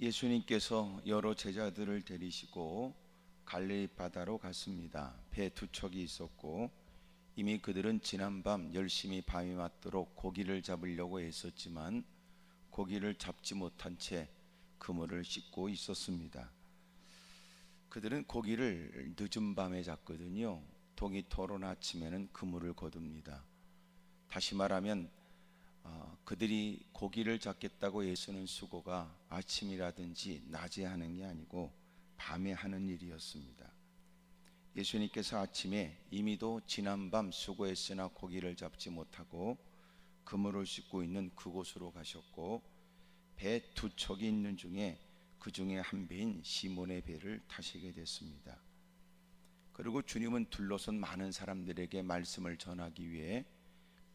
예수님께서 여러 제자들을 데리시고 갈릴리 바다로 갔습니다. 배 두 척이 있었고 이미 그들은 지난밤 열심히 밤이 맞도록 고기를 잡으려고 애썼지만 고기를 잡지 못한 채 그물을 씻고 있었습니다. 그들은 고기를 늦은 밤에 잡거든요. 동이 토론 아침에는 그물을 거둡니다. 다시 말하면 그들이 고기를 잡겠다고 애쓰는 수고가 아침이라든지 낮에 하는 게 아니고 밤에 하는 일이었습니다. 예수님께서 아침에 이미도 지난밤 수고했으나 고기를 잡지 못하고 그물을 씻고 있는 그곳으로 가셨고 배 두 척이 있는 중에 그 중에 한 배인 시몬의 배를 타시게 됐습니다. 그리고 주님은 둘러선 많은 사람들에게 말씀을 전하기 위해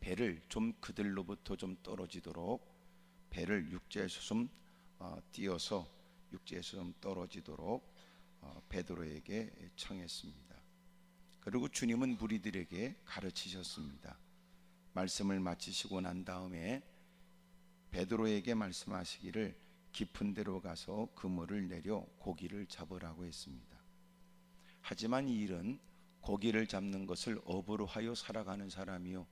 배를 좀 그들로부터 좀 떨어지도록 배를 육지에서 좀 띄어서 육지에서 좀 떨어지도록 베드로에게 청했습니다. 그리고 주님은 무리들에게 가르치셨습니다. 말씀을 마치시고 난 다음에 베드로에게 말씀하시기를 깊은 데로 가서 그물을 내려 고기를 잡으라고 했습니다. 하지만 이 일은 고기를 잡는 것을 업으로 하여 살아가는 사람이요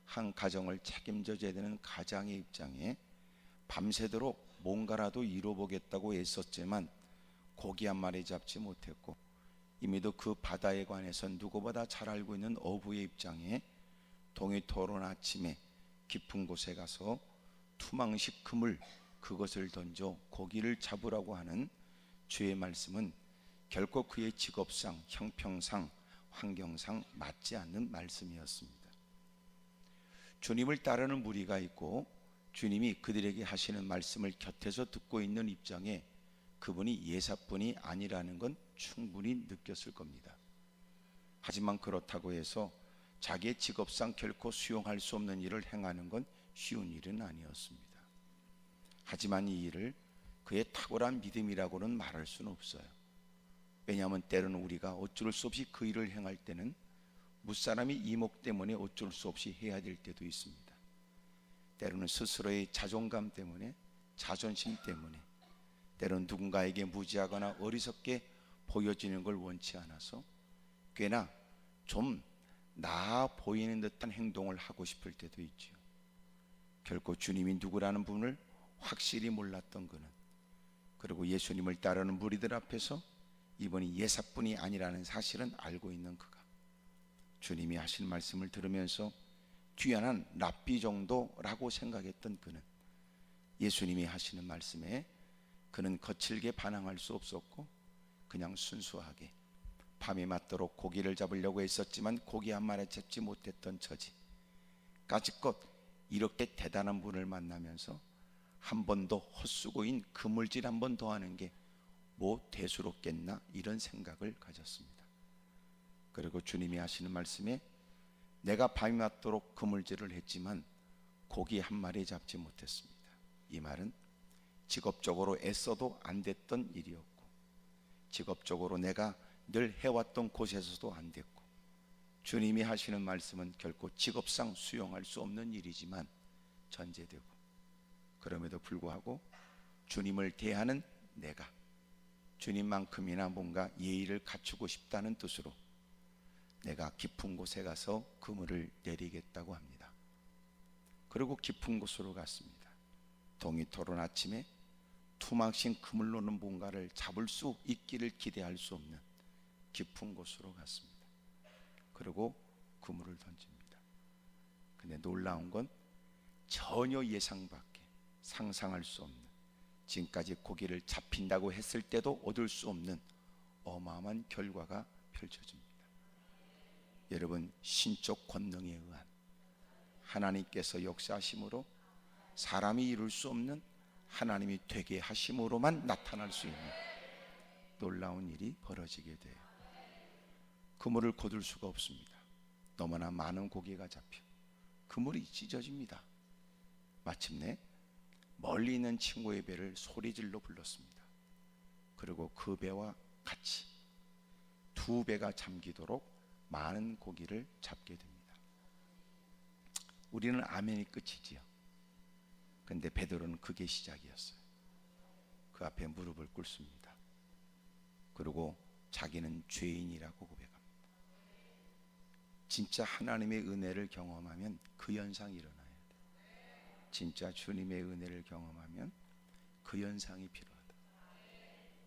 한 가정을 책임져야 되는 가장의 입장에 밤새도록 뭔가라도 이뤄보겠다고 애썼지만 고기 한 마리 잡지 못했고 이미도 그 바다에 관해서 누구보다 잘 알고 있는 어부의 입장에 동이 토론 아침에 깊은 곳에 가서 투망식 그물 그것을 던져 고기를 잡으라고 하는 주의 말씀은 결코 그의 직업상, 형평상, 환경상 맞지 않는 말씀이었습니다. 주님을 따르는 무리가 있고 주님이 그들에게 하시는 말씀을 곁에서 듣고 있는 입장에 그분이 예사뿐이 아니라는 건 충분히 느꼈을 겁니다. 하지만 그렇다고 해서 자기의 직업상 결코 수용할 수 없는 일을 행하는 건 쉬운 일은 아니었습니다. 하지만 이 일을 그의 탁월한 믿음이라고는 말할 수는 없어요. 왜냐하면 때로는 우리가 어쩔 수 없이 그 일을 행할 때는 무사람이 이목 때문에 어쩔 수 없이 해야 될 때도 있습니다. 때로는 스스로의 자존감 때문에, 자존심 때문에, 때로는 누군가에게 무지하거나 어리석게 보여지는 걸 원치 않아서 꽤나 좀 나아 보이는 듯한 행동을 하고 싶을 때도 있죠. 결코 주님이 누구라는 분을 확실히 몰랐던 그는, 그리고 예수님을 따르는 무리들 앞에서 이분이 예사뿐이 아니라는 사실은 알고 있는 그가 주님이 하신 말씀을 들으면서 귀한한 랍비 정도라고 생각했던 그는 예수님이 하시는 말씀에 그는 거칠게 반항할 수 없었고 그냥 순수하게 밤이 맞도록 고기를 잡으려고 했었지만 고기 한 마리 잡지 못했던 처지 까짓것 이렇게 대단한 분을 만나면서 한 번 더 헛수고인 그물질 한 번 더 하는 게 뭐 대수롭겠나 이런 생각을 가졌습니다. 그리고 주님이 하시는 말씀에 내가 밤이 맞도록 그물질을 했지만 고기 한 마리 잡지 못했습니다. 이 말은 직업적으로 애써도 안 됐던 일이었고 직업적으로 내가 늘 해왔던 곳에서도 안 됐고 주님이 하시는 말씀은 결코 직업상 수용할 수 없는 일이지만 전제되고 그럼에도 불구하고 주님을 대하는 내가 주님만큼이나 뭔가 예의를 갖추고 싶다는 뜻으로 내가 깊은 곳에 가서 그물을 내리겠다고 합니다. 그리고 깊은 곳으로 갔습니다. 동이 토론 아침에 투망신 그물로는 뭔가를 잡을 수 있기를 기대할 수 없는 깊은 곳으로 갔습니다. 그리고 그물을 던집니다. 근데 놀라운 건 전혀 예상 밖에 상상할 수 없는 지금까지 고기를 잡힌다고 했을 때도 얻을 수 없는 어마어마한 결과가 펼쳐집니다. 여러분, 신적 권능에 의한 하나님께서 역사하심으로 사람이 이룰 수 없는 하나님이 되게 하심으로만 나타날 수 있는 놀라운 일이 벌어지게 돼요. 그물을 거둘 수가 없습니다. 너무나 많은 고기가 잡혀 그물이 찢어집니다. 마침내 멀리 있는 친구의 배를 소리질러 불렀습니다. 그리고 그 배와 같이 두 배가 잠기도록 많은 고기를 잡게 됩니다. 우리는 아멘이 끝이지요. 근데 베드로는 그게 시작이었어요. 그 앞에 무릎을 꿇습니다. 그리고 자기는 죄인이라고 고백합니다. 진짜 하나님의 은혜를 경험하면 그 현상이 일어나야 돼요. 진짜 주님의 은혜를 경험하면 그 현상이 필요하다.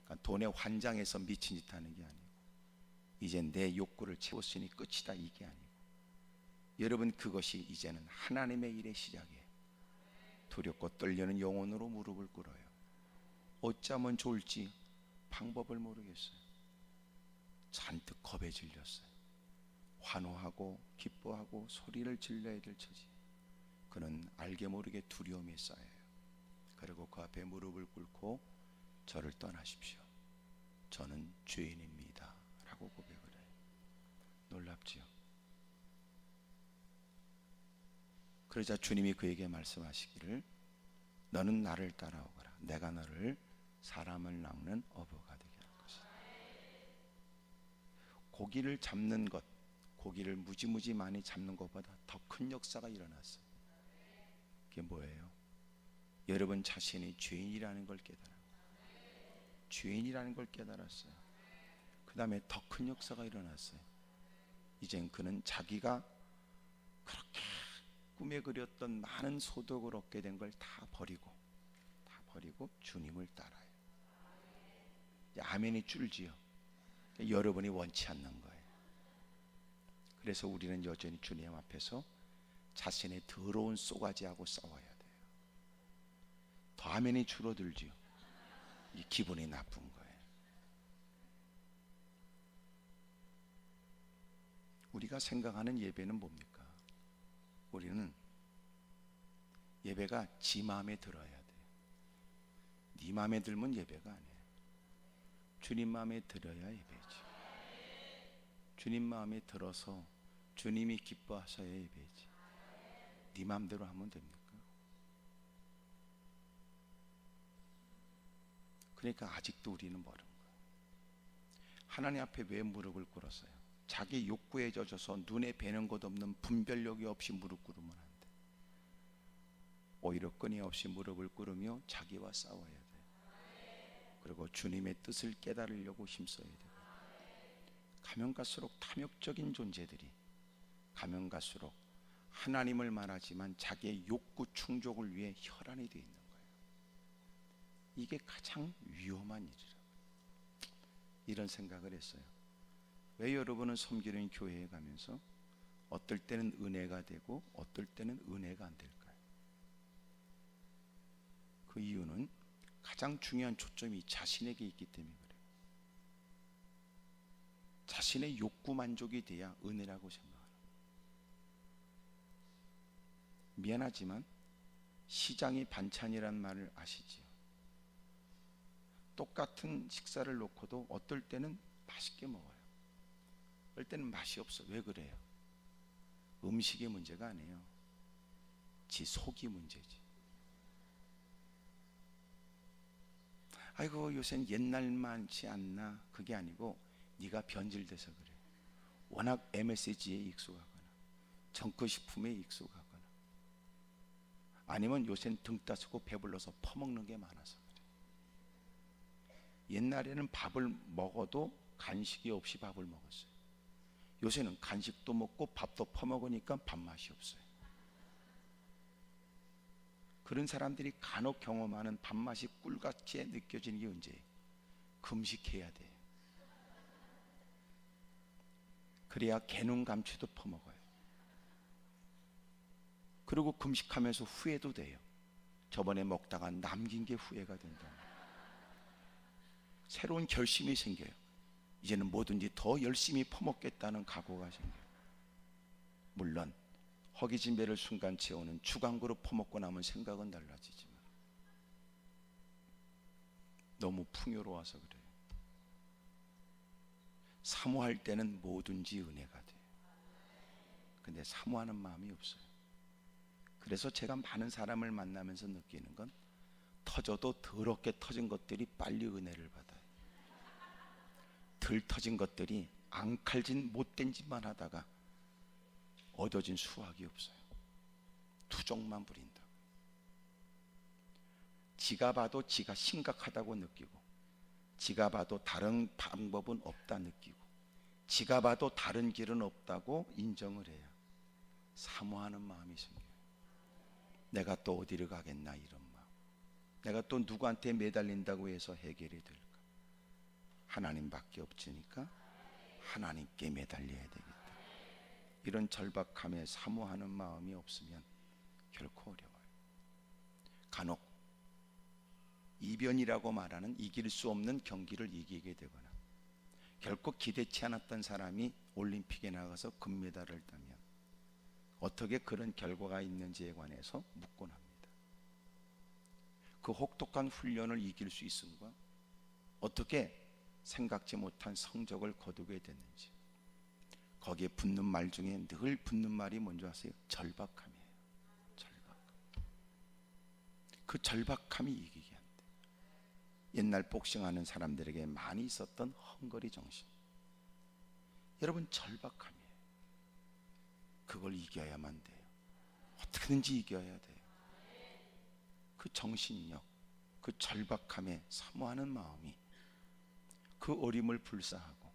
그러니까 돈에 환장해서 미친 짓 하는 게 아니고 이제 내 욕구를 채웠으니 끝이다 이게 아니고 여러분 그것이 이제는 하나님의 일의 시작이에요. 두렵고 떨리는 영혼으로 무릎을 꿇어요. 어쩌면 좋을지 방법을 모르겠어요. 잔뜩 겁에 질렸어요. 환호하고 기뻐하고 소리를 질러야 될 처지. 그는 알게 모르게 두려움에 쌓여요. 그리고 그 앞에 무릎을 꿇고 저를 떠나십시오. 저는 죄인입니다 라고 고백을 해요. 놀랍지요? 그러자 주님이 그에게 말씀하시기를 너는 나를 따라오거라. 내가 너를 사람을 낚는 어부가 되게 할 것이다. 고기를 잡는 것, 고기를 무지무지 많이 잡는 것보다 더 큰 역사가 일어났어요. 그게 뭐예요? 여러분 자신이 죄인이라는 걸 깨달아요. 죄인이라는 걸 깨달았어요. 그 다음에 더 큰 역사가 일어났어요. 이젠 그는 자기가 그렇게 꿈에 그렸던 많은 소득을 얻게 된 걸 다 버리고 주님을 따라요. 아멘이 줄지요. 여러분이 원치 않는 거예요. 그래서 우리는 여전히 주님 앞에서 자신의 더러운 쏘가지하고 싸워야 돼요. 더 아멘이 줄어들지요. 이 기분이 나쁜 거예요. 우리가 생각하는 예배는 뭡니까? 우리는 예배가 지 마음에 들어야 돼요. 네 마음에 들면 예배가 아니에요. 주님 마음에 들어야 예배지. 주님 마음에 들어서 주님이 기뻐하셔야 예배지. 네 마음대로 하면 됩니까? 그러니까 아직도 우리는 모르는 거예요. 하나님 앞에 왜 무릎을 꿇었어요? 자기 욕구에 젖어서 눈에 뵈는 것 없는 분별력이 없이 무릎 꿇으면 안 돼. 오히려 끊임없이 무릎을 꿇으며 자기와 싸워야 돼. 그리고 주님의 뜻을 깨달으려고 힘써야 되고, 가면 갈수록 탐욕적인 존재들이 가면 갈수록 하나님을 말하지만 자기의 욕구 충족을 위해 혈안이 되어 있는 거예요. 이게 가장 위험한 일이라고. 이런 생각을 했어요. 왜 여러분은 섬기는 교회에 가면서 어떨 때는 은혜가 되고 어떨 때는 은혜가 안 될까요? 그 이유는 가장 중요한 초점이 자신에게 있기 때문에 그래요. 자신의 욕구 만족이 돼야 은혜라고 생각하는 거예요. 미안하지만 시장이 반찬이란 말을 아시지요? 똑같은 식사를 놓고도 어떨 때는 맛있게 먹어요. 어떨 때는 맛이 없어. 왜 그래요? 음식의 문제가 아니에요. 지 속이 문제지. 아이고 요새는 옛날만치 않나. 그게 아니고 네가 변질돼서 그래. 워낙 MSG에 익숙하거나 정크식품에 익숙하거나 아니면 요새는 등 따스고 배불러서 퍼먹는 게 많아서 그래. 옛날에는 밥을 먹어도 간식이 없이 밥을 먹었어요. 요새는 간식도 먹고 밥도 퍼먹으니까 밥맛이 없어요. 그런 사람들이 간혹 경험하는 밥맛이 꿀같이 느껴지는 게 언제예요? 금식해야 돼. 그래야 개눈 감치도 퍼먹어요. 그리고 금식하면서 후회도 돼요. 저번에 먹다가 남긴 게 후회가 된다. 새로운 결심이 생겨요. 이제는 뭐든지 더 열심히 퍼먹겠다는 각오가 생겨요. 물론 허기진 배를 순간 채우는 주광구로 퍼먹고 나면 생각은 달라지지만 너무 풍요로워서 그래요. 사모할 때는 뭐든지 은혜가 돼요. 근데 사모하는 마음이 없어요. 그래서 제가 많은 사람을 만나면서 느끼는 건 터져도 더럽게 터진 것들이 빨리 은혜를 받아요. 덜 터진 것들이 앙칼진 못된 짓만 하다가 얻어진 수확이 없어요. 투정만 부린다. 지가 봐도 지가 심각하다고 느끼고, 지가 봐도 다른 방법은 없다 느끼고, 지가 봐도 다른 길은 없다고 인정을 해야 사모하는 마음이 생겨요. 내가 또 어디를 가겠나 이런 마음. 내가 또 누구한테 매달린다고 해서 해결이 될까? 하나님밖에 없으니까 하나님께 매달려야 되겠다. 이런 절박함에 사모하는 마음이 없으면 결코 어려워요. 간혹 이변이라고 말하는 이길 수 없는 경기를 이기게 되거나, 결코 기대치 않았던 사람이 올림픽에 나가서 금메달을 따면 어떻게 그런 결과가 있는지에 관해서 묻곤 합니다. 그 혹독한 훈련을 이길 수 있음과 어떻게 생각지 못한 성적을 거두게 됐는지, 거기에 붙는 말 중에 늘 붙는 말이 뭔지 아세요? 절박함이에요. 절박함. 그 절박함이 이기게 한대. 옛날 복싱하는 사람들에게 많이 있었던 헝거리 정신. 여러분, 절박함이에요. 그걸 이겨야만 돼요. 어떻게든지 이겨야 돼요. 그 정신력, 그 절박함에 사모하는 마음이 그 어림을 불사하고,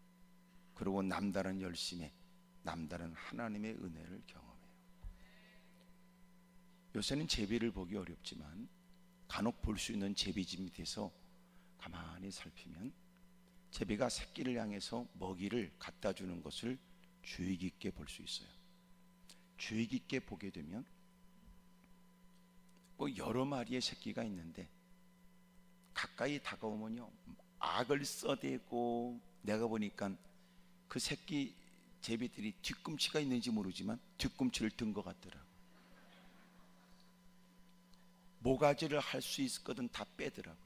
그리고 남다른 열심에 남다른 하나님의 은혜를 경험해요. 요새는 제비를 보기 어렵지만 간혹 볼 수 있는 제비집 밑에서 가만히 살피면 제비가 새끼를 향해서 먹이를 갖다 주는 것을 주의 깊게 볼 수 있어요. 주의 깊게 보게 되면 뭐 여러 마리의 새끼가 있는데 가까이 다가오면요, 악을 써대고, 내가 보니까 그 새끼 제비들이 뒤꿈치가 있는지 모르지만 뒤꿈치를 든 것 같더라고. 모가지를 할 수 있거든 다 빼더라고요.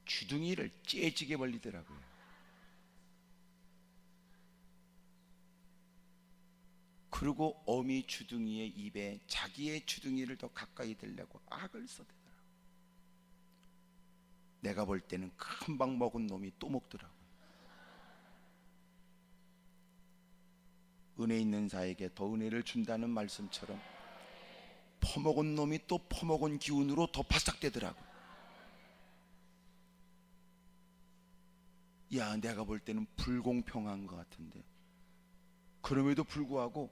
주둥이를 째지게 벌리더라고요. 그리고 어미 주둥이의 입에 자기의 주둥이를 더 가까이 대려고 악을 써대더라고요. 내가 볼 때는 금방 먹은 놈이 또 먹더라고요. 은혜 있는 자에게 더 은혜를 준다는 말씀처럼 퍼먹은 놈이 또 퍼먹은 기운으로 더 바싹대더라고요. 야, 내가 볼 때는 불공평한 것 같은데, 그럼에도 불구하고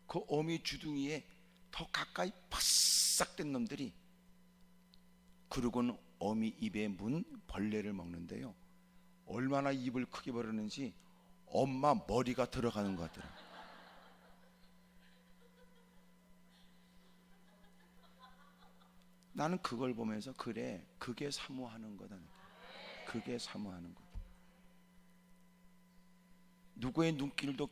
그 어미 주둥이에 더 가까이 바싹된 놈들이, 그러고는 어미 입에 문 벌레를 먹는데요, 얼마나 입을 크게 벌였는지 엄마 머리가 들어가는 것 같더라고요. 나는 그걸 보면서, 그래, 그게 사모하는 거다. 그게 사모하는 거다. 누구의 눈길도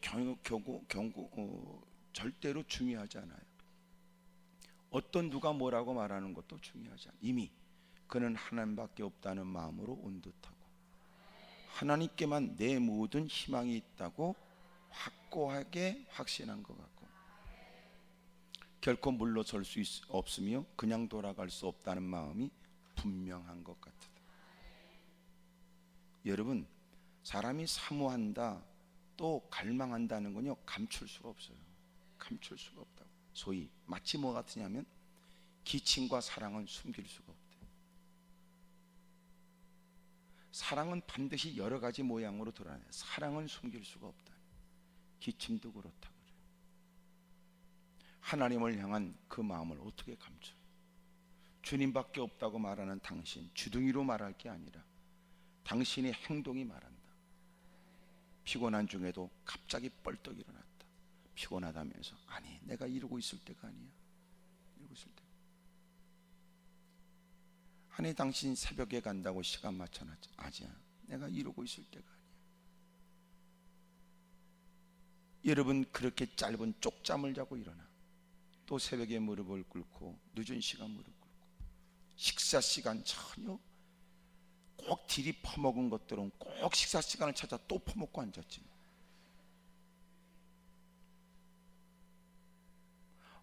절대로 중요하지 않아요. 어떤 누가 뭐라고 말하는 것도 중요하지 않아요. 이미 그는 하나님밖에 없다는 마음으로 온 듯하고, 하나님께만 내 모든 희망이 있다고 확고하게 확신한 것 같고, 결코 물러설 수 없으며 그냥 돌아갈 수 없다는 마음이 분명한 것 같다. 여러분, 사람이 사모한다 또 갈망한다는 건요, 감출 수가 없어요. 감출 수가 없다고. 소위 마치 뭐 같으냐면 기침과 사랑은 숨길 수가 없대요. 사랑은 반드시 여러 가지 모양으로 드러나요. 사랑은 숨길 수가 없다. 기침도 그렇다고 그래요. 하나님을 향한 그 마음을 어떻게 감춰요? 주님밖에 없다고 말하는 당신, 주둥이로 말할 게 아니라 당신의 행동이 말한다. 피곤한 중에도 갑자기 뻘떡 일어났다. 피곤하다면서, 아니, 내가 이러고 있을 때가 아니야. 이러고 있을 때. 아니, 당신 새벽에 간다고 시간 맞춰놨지. 아니야, 내가 이러고 있을 때가 아니야. 여러분, 그렇게 짧은 쪽잠을 자고 일어나 또 새벽에 무릎을 꿇고, 늦은 시간 무릎 꿇고, 식사 시간 전혀 꼭 딜이 퍼먹은 것들은 꼭 식사 시간을 찾아 또 퍼먹고 앉았지.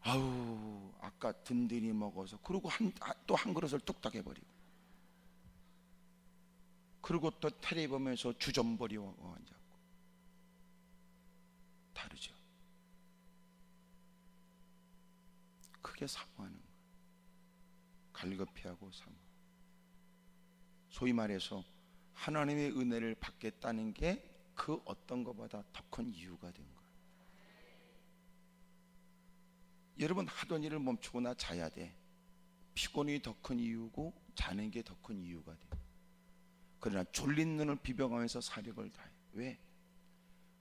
아우, 아까 든든히 먹어서, 그리고 또 한 그릇을 뚝딱 해버리고, 그리고 또 테레비 보면서 주전부리하고 앉았고. 다르죠. 그게 사모하는 거예요. 갈급해하고 삼아. 소위 말해서 하나님의 은혜를 받겠다는 게 그 어떤 것보다 더 큰 이유가 된 거예요. 여러분, 하던 일을 멈추거나 자야 돼. 피곤이 더 큰 이유고 자는 게 더 큰 이유가 돼. 그러나 졸린 눈을 비벼가면서 사력을 다해. 왜?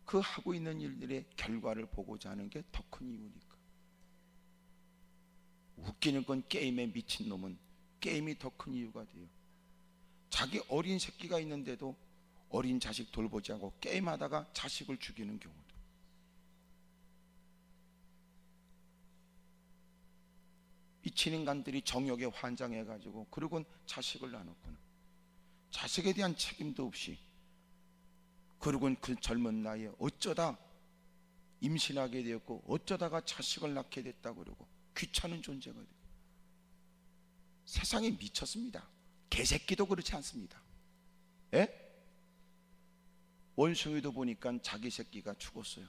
그 하고 있는 일들의 결과를 보고자 하는 게 더 큰 이유니까. 웃기는 건 게임에 미친 놈은 게임이 더 큰 이유가 돼요. 자기 어린 새끼가 있는데도 어린 자식 돌보지 않고 게임하다가 자식을 죽이는 경우도. 미친 인간들이 정욕에 환장해가지고 그리고는 자식을 낳았구나. 자식에 대한 책임도 없이, 그리고는 그 젊은 나이에 어쩌다 임신하게 되었고 어쩌다가 자식을 낳게 됐다 그러고 귀찮은 존재가 되고. 세상에 미쳤습니다. 개새끼도 그렇지 않습니다. 예? 원숭이도 보니까 자기 새끼가 죽었어요.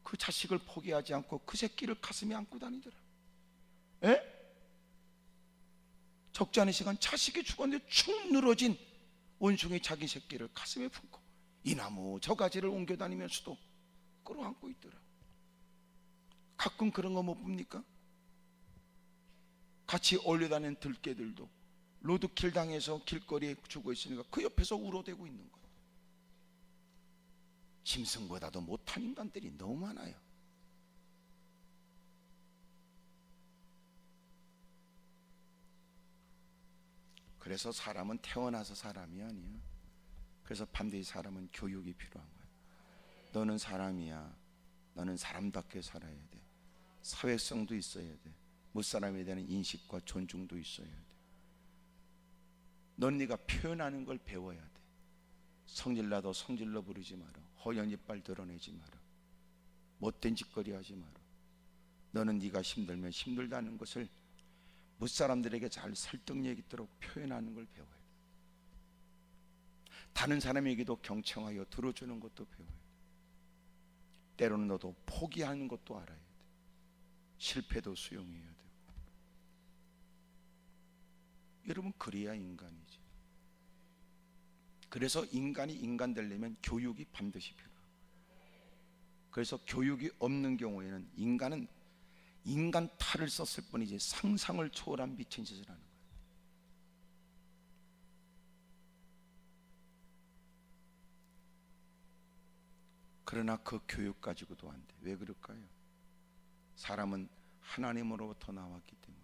그 자식을 포기하지 않고 그 새끼를 가슴에 안고 다니더라. 예? 적지 않은 시간 자식이 죽었는데 축 늘어진 원숭이 자기 새끼를 가슴에 품고 이 나무 저 가지를 옮겨 다니면서도 끌어안고 있더라. 가끔 그런 거 못 봅니까? 같이 어울려다니는 들개들도 로드킬 당해서 길거리에 죽어 있으니까 그 옆에서 울어대고 있는 거예요. 짐승보다도 못한 인간들이 너무 많아요. 그래서 사람은 태어나서 사람이 아니야. 그래서 반드시 사람은 교육이 필요한 거야. 너는 사람이야. 너는 사람답게 살아야 돼. 사회성도 있어야 돼. 무사람에 대한 인식과 존중도 있어야 돼. 넌 네가 표현하는 걸 배워야 돼. 성질나도 성질로 부르지 마라. 허연 이빨 드러내지 마라. 못된 짓거리 하지 마라. 너는 네가 힘들면 힘들다는 것을 무사람들에게 잘 설득력 있도록 표현하는 걸 배워야 돼. 다른 사람에게도 경청하여 들어주는 것도 배워야 돼. 때로는 너도 포기하는 것도 알아야 돼. 실패도 수용해야 되고. 여러분, 그래야 인간이지. 그래서 인간이 인간 되려면 교육이 반드시 필요해요. 그래서 교육이 없는 경우에는 인간은 인간 탈을 썼을 뿐이지 상상을 초월한 미친 짓을 하는 거예요. 그러나 그 교육 가지고도 안 돼. 왜 그럴까요? 사람은 하나님으로부터 나왔기 때문에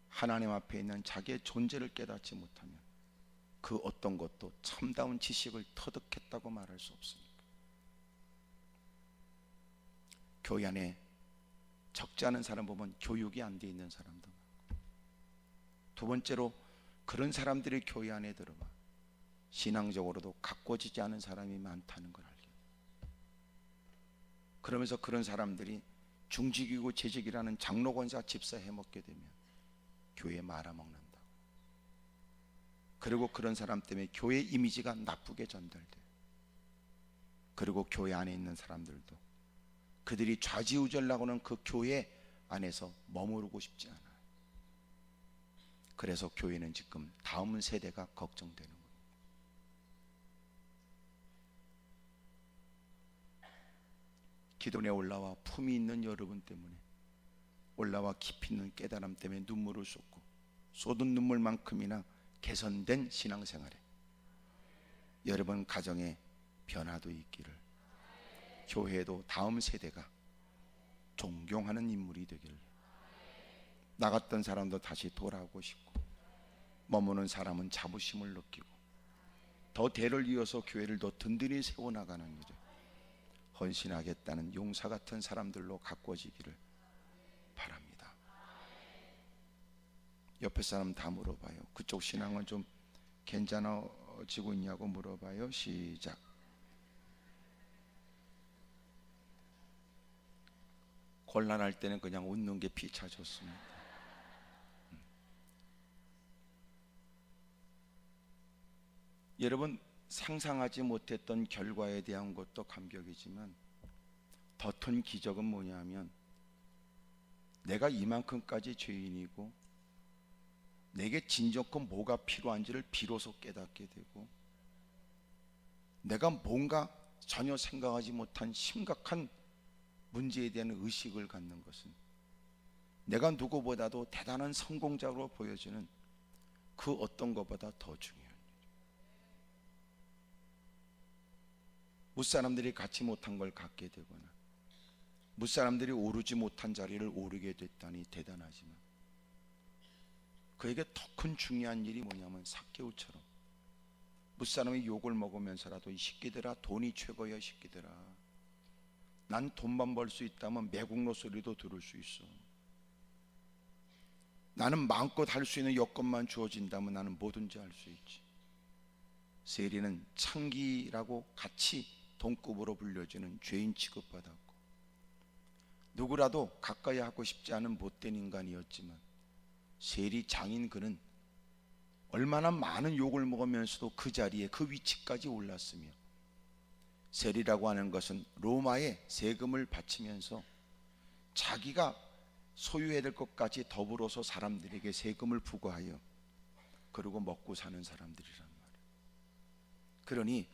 하나님 앞에 있는 자기의 존재를 깨닫지 못하면 그 어떤 것도 참다운 지식을 터득했다고 말할 수 없습니다. 교회 안에 적지 않은 사람 보면 교육이 안 돼 있는 사람도 많고, 두 번째로 그런 사람들이 교회 안에 들어와 신앙적으로도 가꿔지지 않은 사람이 많다는 걸 알게. 그러면서 그런 사람들이 중직이고 재직이라는 장로 권사 집사 해먹게 되면 교회에 말아먹는다. 그리고 그런 사람 때문에 교회 이미지가 나쁘게 전달돼. 그리고 교회 안에 있는 사람들도 그들이 좌지우지하려고는 그 교회 안에서 머무르고 싶지 않아요. 그래서 교회는 지금 다음 세대가 걱정되는 거예요. 기도에 올라와 품이 있는 여러분 때문에, 올라와 깊이 있는 깨달음 때문에 눈물을 쏟고 쏟은 눈물만큼이나 개선된 신앙생활에 여러분 가정에 변화도 있기를, 교회도 다음 세대가 존경하는 인물이 되기를, 나갔던 사람도 다시 돌아오고 싶고 머무는 사람은 자부심을 느끼고 더 대를 이어서 교회를 더 든든히 세워나가는 일에 헌신하겠다는 용사 같은 사람들로 가꿔지기를 바랍니다. 옆에 사람 다 물어봐요. 그쪽 신앙은 좀 괜찮아지고 있냐고 물어봐요. 시작. 곤란할 때는 그냥 웃는 게 피차 좋습니다. 여러분, 상상하지 못했던 결과에 대한 것도 감격이지만 더 큰 기적은 뭐냐면 내가 이만큼까지 죄인이고 내게 진정한 뭐가 필요한지를 비로소 깨닫게 되고, 내가 뭔가 전혀 생각하지 못한 심각한 문제에 대한 의식을 갖는 것은 내가 누구보다도 대단한 성공자로 보여지는 그 어떤 것보다 더 중요한 일이에요. 무사람들이 갖지 못한 걸 갖게 되거나 무사람들이 오르지 못한 자리를 오르게 됐다니 대단하지만, 그에게 더 큰 중요한 일이 뭐냐면 삭개오처럼 무사람이 욕을 먹으면서라도 이 새끼들아, 돈이 최고야 새끼들아, 난 돈만 벌 수 있다면 매국노 소리도 들을 수 있어, 나는 마음껏 할 수 있는 여건만 주어진다면 나는 뭐든지 할 수 있지. 세리는 창기라고 같이 동급으로 불려지는 죄인 취급받았고, 누구라도 가까이 하고 싶지 않은 못된 인간이었지만, 세리 장인 그는 얼마나 많은 욕을 먹으면서도 그 자리에 그 위치까지 올랐으며, 세리라고 하는 것은 로마에 세금을 바치면서 자기가 소유해야 될 것까지 더불어서 사람들에게 세금을 부과하여 그리고 먹고 사는 사람들이란 말이에요. 그러니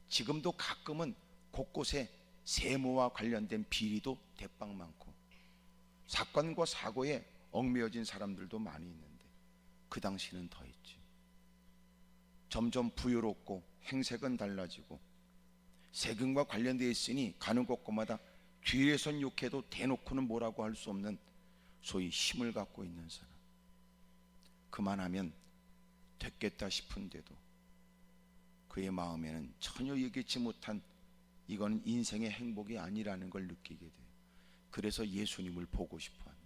지금도 가끔은 곳곳에 세무와 관련된 비리도 대빵 많고 사건과 사고에 얽매여진 사람들도 많이 있는데, 그 당시는 더 있지. 점점 부유롭고 행색은 달라지고 세금과 관련되어 있으니 가는 곳곳마다 뒤에선 욕해도 대놓고는 뭐라고 할 수 없는 소위 힘을 갖고 있는 사람, 그만하면 됐겠다 싶은데도 그의 마음에는 전혀 예기치 못한 이건 인생의 행복이 아니라는 걸 느끼게 돼요. 그래서 예수님을 보고 싶어 한다.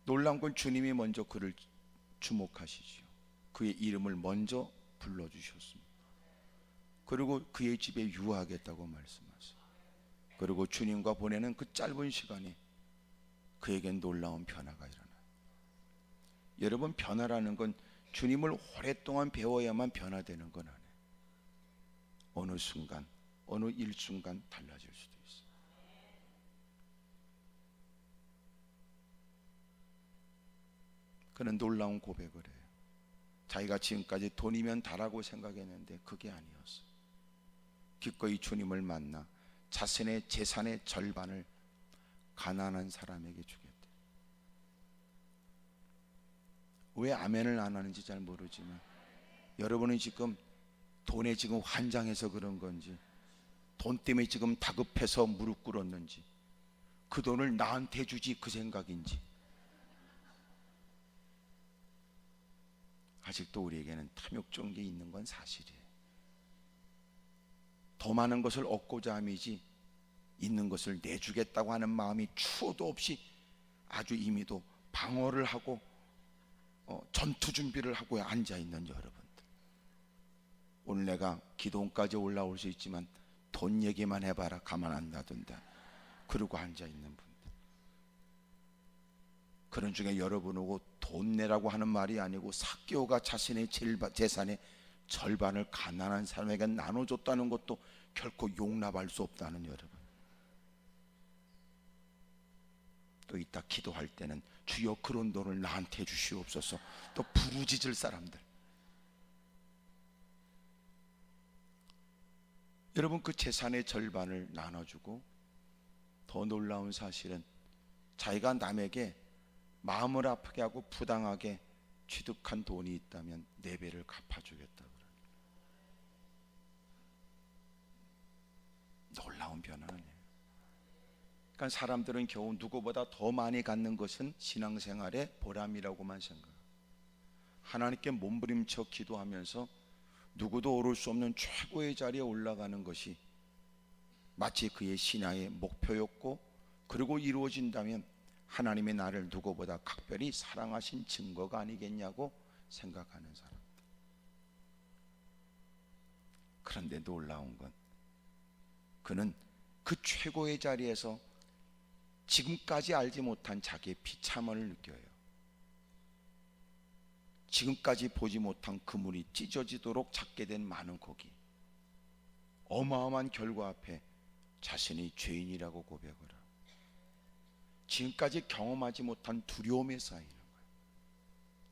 놀라운 건 주님이 먼저 그를 주목하시지요. 그의 이름을 먼저 불러주셨습니다. 그리고 그의 집에 유하겠다고 말씀하세요. 그리고 주님과 보내는 그 짧은 시간에 그에겐 놀라운 변화가 일어나요. 여러분, 변화라는 건 주님을 오랫동안 배워야만 변화되는 건 아니에요. 어느 순간, 어느 일순간 달라질 수도 있어요. 그는 놀라운 고백을 해요. 자기가 지금까지 돈이면 다라고 생각했는데 그게 아니었어요. 기꺼이 주님을 만나 자신의 재산의 절반을 가난한 사람에게 주겠대. 왜 아멘을 안 하는지 잘 모르지만, 여러분은 지금 돈에 지금 환장해서 그런 건지, 돈 때문에 지금 다급해서 무릎 꿇었는지, 그 돈을 나한테 주지 그 생각인지, 아직도 우리에게는 탐욕적인 게 있는 건 사실이에요. 더 많은 것을 얻고자 함이지 있는 것을 내주겠다고 하는 마음이 추호도 없이 아주 이미도 방어를 하고 전투 준비를 하고 앉아있는 여러분들, 오늘 내가 기도원까지 올라올 수 있지만 돈 얘기만 해봐라 가만 안 놔둔다 그러고 앉아있는 분들, 그런 중에 여러분 오고 돈 내라고 하는 말이 아니고 삭개오가 자신의 재산의 절반을 가난한 사람에게 나눠줬다는 것도 결코 용납할 수 없다는 여러분, 또 이따 기도할 때는 주여 그런 돈을 나한테 주시옵소서 또 부르짖을 사람들, 여러분 그 재산의 절반을 나눠주고, 더 놀라운 사실은 자기가 남에게 마음을 아프게 하고 부당하게 취득한 돈이 있다면 4배를 갚아주겠다고. 놀라운 변화네요. 그러니까 사람들은 겨우 누구보다 더 많이 갖는 것은 신앙생활의 보람이라고만 생각해요. 하나님께 몸부림쳐 기도하면서 누구도 오를 수 없는 최고의 자리에 올라가는 것이 마치 그의 신앙의 목표였고, 그리고 이루어진다면 하나님의 나를 누구보다 각별히 사랑하신 증거가 아니겠냐고 생각하는 사람들. 그런데 놀라운 건 그는 그 최고의 자리에서 지금까지 알지 못한 자기의 비참함을 느껴요. 지금까지 보지 못한 그물이 찢어지도록 잡게 된 많은 고기, 어마어마한 결과 앞에 자신이 죄인이라고 고백을 하고, 지금까지 경험하지 못한 두려움에 쌓이는 거예요.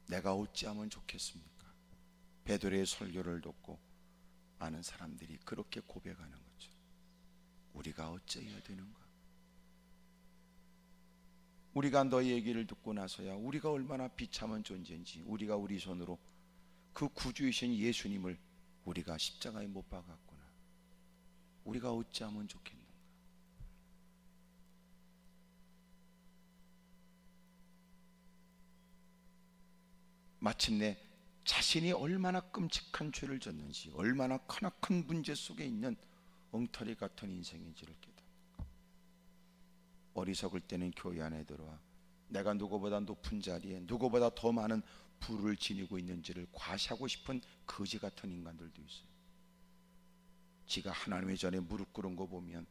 내가 어찌하면 좋겠습니까? 베드로의 설교를 듣고 많은 사람들이 그렇게 고백하는 거죠. 우리가 어찌해야 되는가? 우리가 너의 얘기를 듣고 나서야 우리가 얼마나 비참한 존재인지, 우리가 우리 손으로 그 구주이신 예수님을 우리가 십자가에 못 박았구나. 우리가 어찌하면 좋겠는가? 마침내 자신이 얼마나 끔찍한 죄를 졌는지, 얼마나 크나큰 문제 속에 있는 엉터리 같은 인생인지를 깨닫는 것. 어리석을 때는 교회 안에 들어와 내가 누구보다 높은 자리에, 누구보다 더 많은 부를 지니고 있는지를 과시하고 싶은 거지 같은 인간들도 있어요. 지가 하나님의 전에 무릎 꿇은 거 보면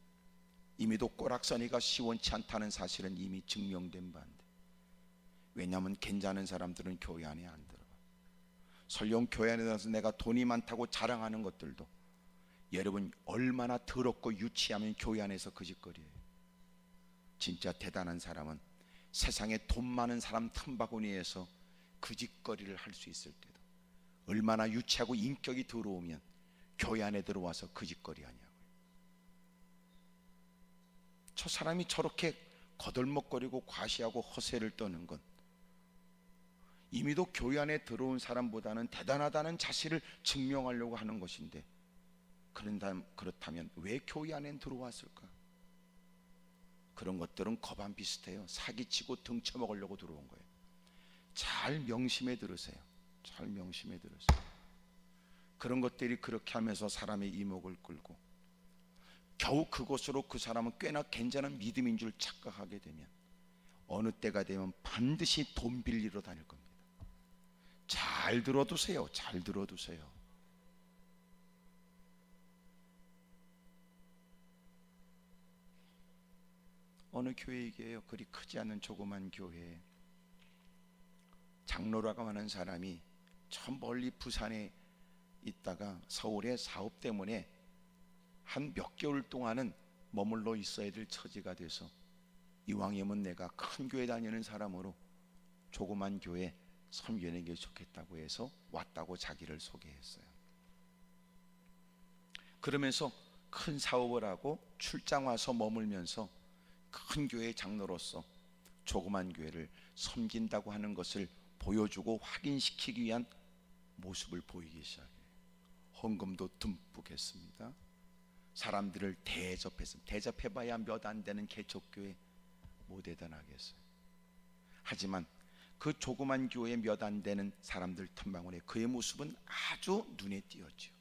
이미도 꼬락서니가 시원치 않다는 사실은 이미 증명된 바인데, 왜냐하면 괜찮은 사람들은 교회 안에 안 들어와. 설령 교회 안에 들어서 내가 돈이 많다고 자랑하는 것들도 여러분 얼마나 더럽고 유치하면 교회 안에서 거짓거리예요. 진짜 대단한 사람은 세상에 돈 많은 사람 틈바구니에서 거짓거리를 할 수 있을 때도 얼마나 유치하고 인격이 더러우면 교회 안에 들어와서 거짓거리 하냐고요. 저 사람이 저렇게 거들먹거리고 과시하고 허세를 떠는 건 이미도 교회 안에 들어온 사람보다는 대단하다는 자신을 증명하려고 하는 것인데, 그렇다면 왜 교회 안에 들어왔을까? 그런 것들은 거반 비슷해요. 사기치고 등쳐먹으려고 들어온 거예요. 잘 명심해 들으세요. 잘 명심해 들으세요. 그런 것들이 그렇게 하면서 사람의 이목을 끌고 겨우 그것으로 그 사람은 꽤나 괜찮은 믿음인 줄 착각하게 되면 어느 때가 되면 반드시 돈 빌리러 다닐 겁니다. 잘 들어두세요. 잘 들어두세요. 어느 교회이게요? 그리 크지 않은 조그만 교회, 장로라고 하는 사람이 저 멀리 부산에 있다가 서울의 사업 때문에 한 몇 개월 동안은 머물러 있어야 될 처지가 돼서, 이왕이면 내가 큰 교회 다니는 사람으로 조그만 교회 섬기는 게 좋겠다고 해서 왔다고 자기를 소개했어요. 그러면서 큰 사업을 하고 출장 와서 머물면서 큰 교회 장로로서 조그만 교회를 섬긴다고 하는 것을 보여주고 확인시키기 위한 모습을 보이기 시작해요. 헌금도 듬뿍 했습니다. 사람들을 대접해봐야 몇 안 되는 개척교회 뭐 대단하겠어요. 하지만 그 조그만 교회 몇 안 되는 사람들 틈바구니에 그의 모습은 아주 눈에 띄었죠.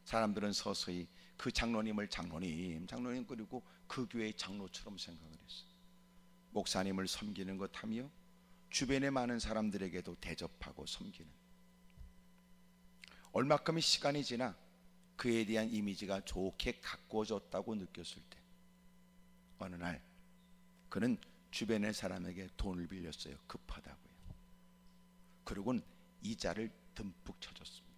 사람들은 서서히 그 장로님을 장로님 그리고 그 교회의 장로처럼 생각을 했어요. 목사님을 섬기는 것 하며 주변의 많은 사람들에게도 대접하고 섬기는, 얼마큼의 시간이 지나 그에 대한 이미지가 좋게 가꾸어졌다고 느꼈을 때 어느 날 그는 주변의 사람에게 돈을 빌렸어요. 급하다고요. 그리고는 이자를 듬뿍 쳐줬습니다.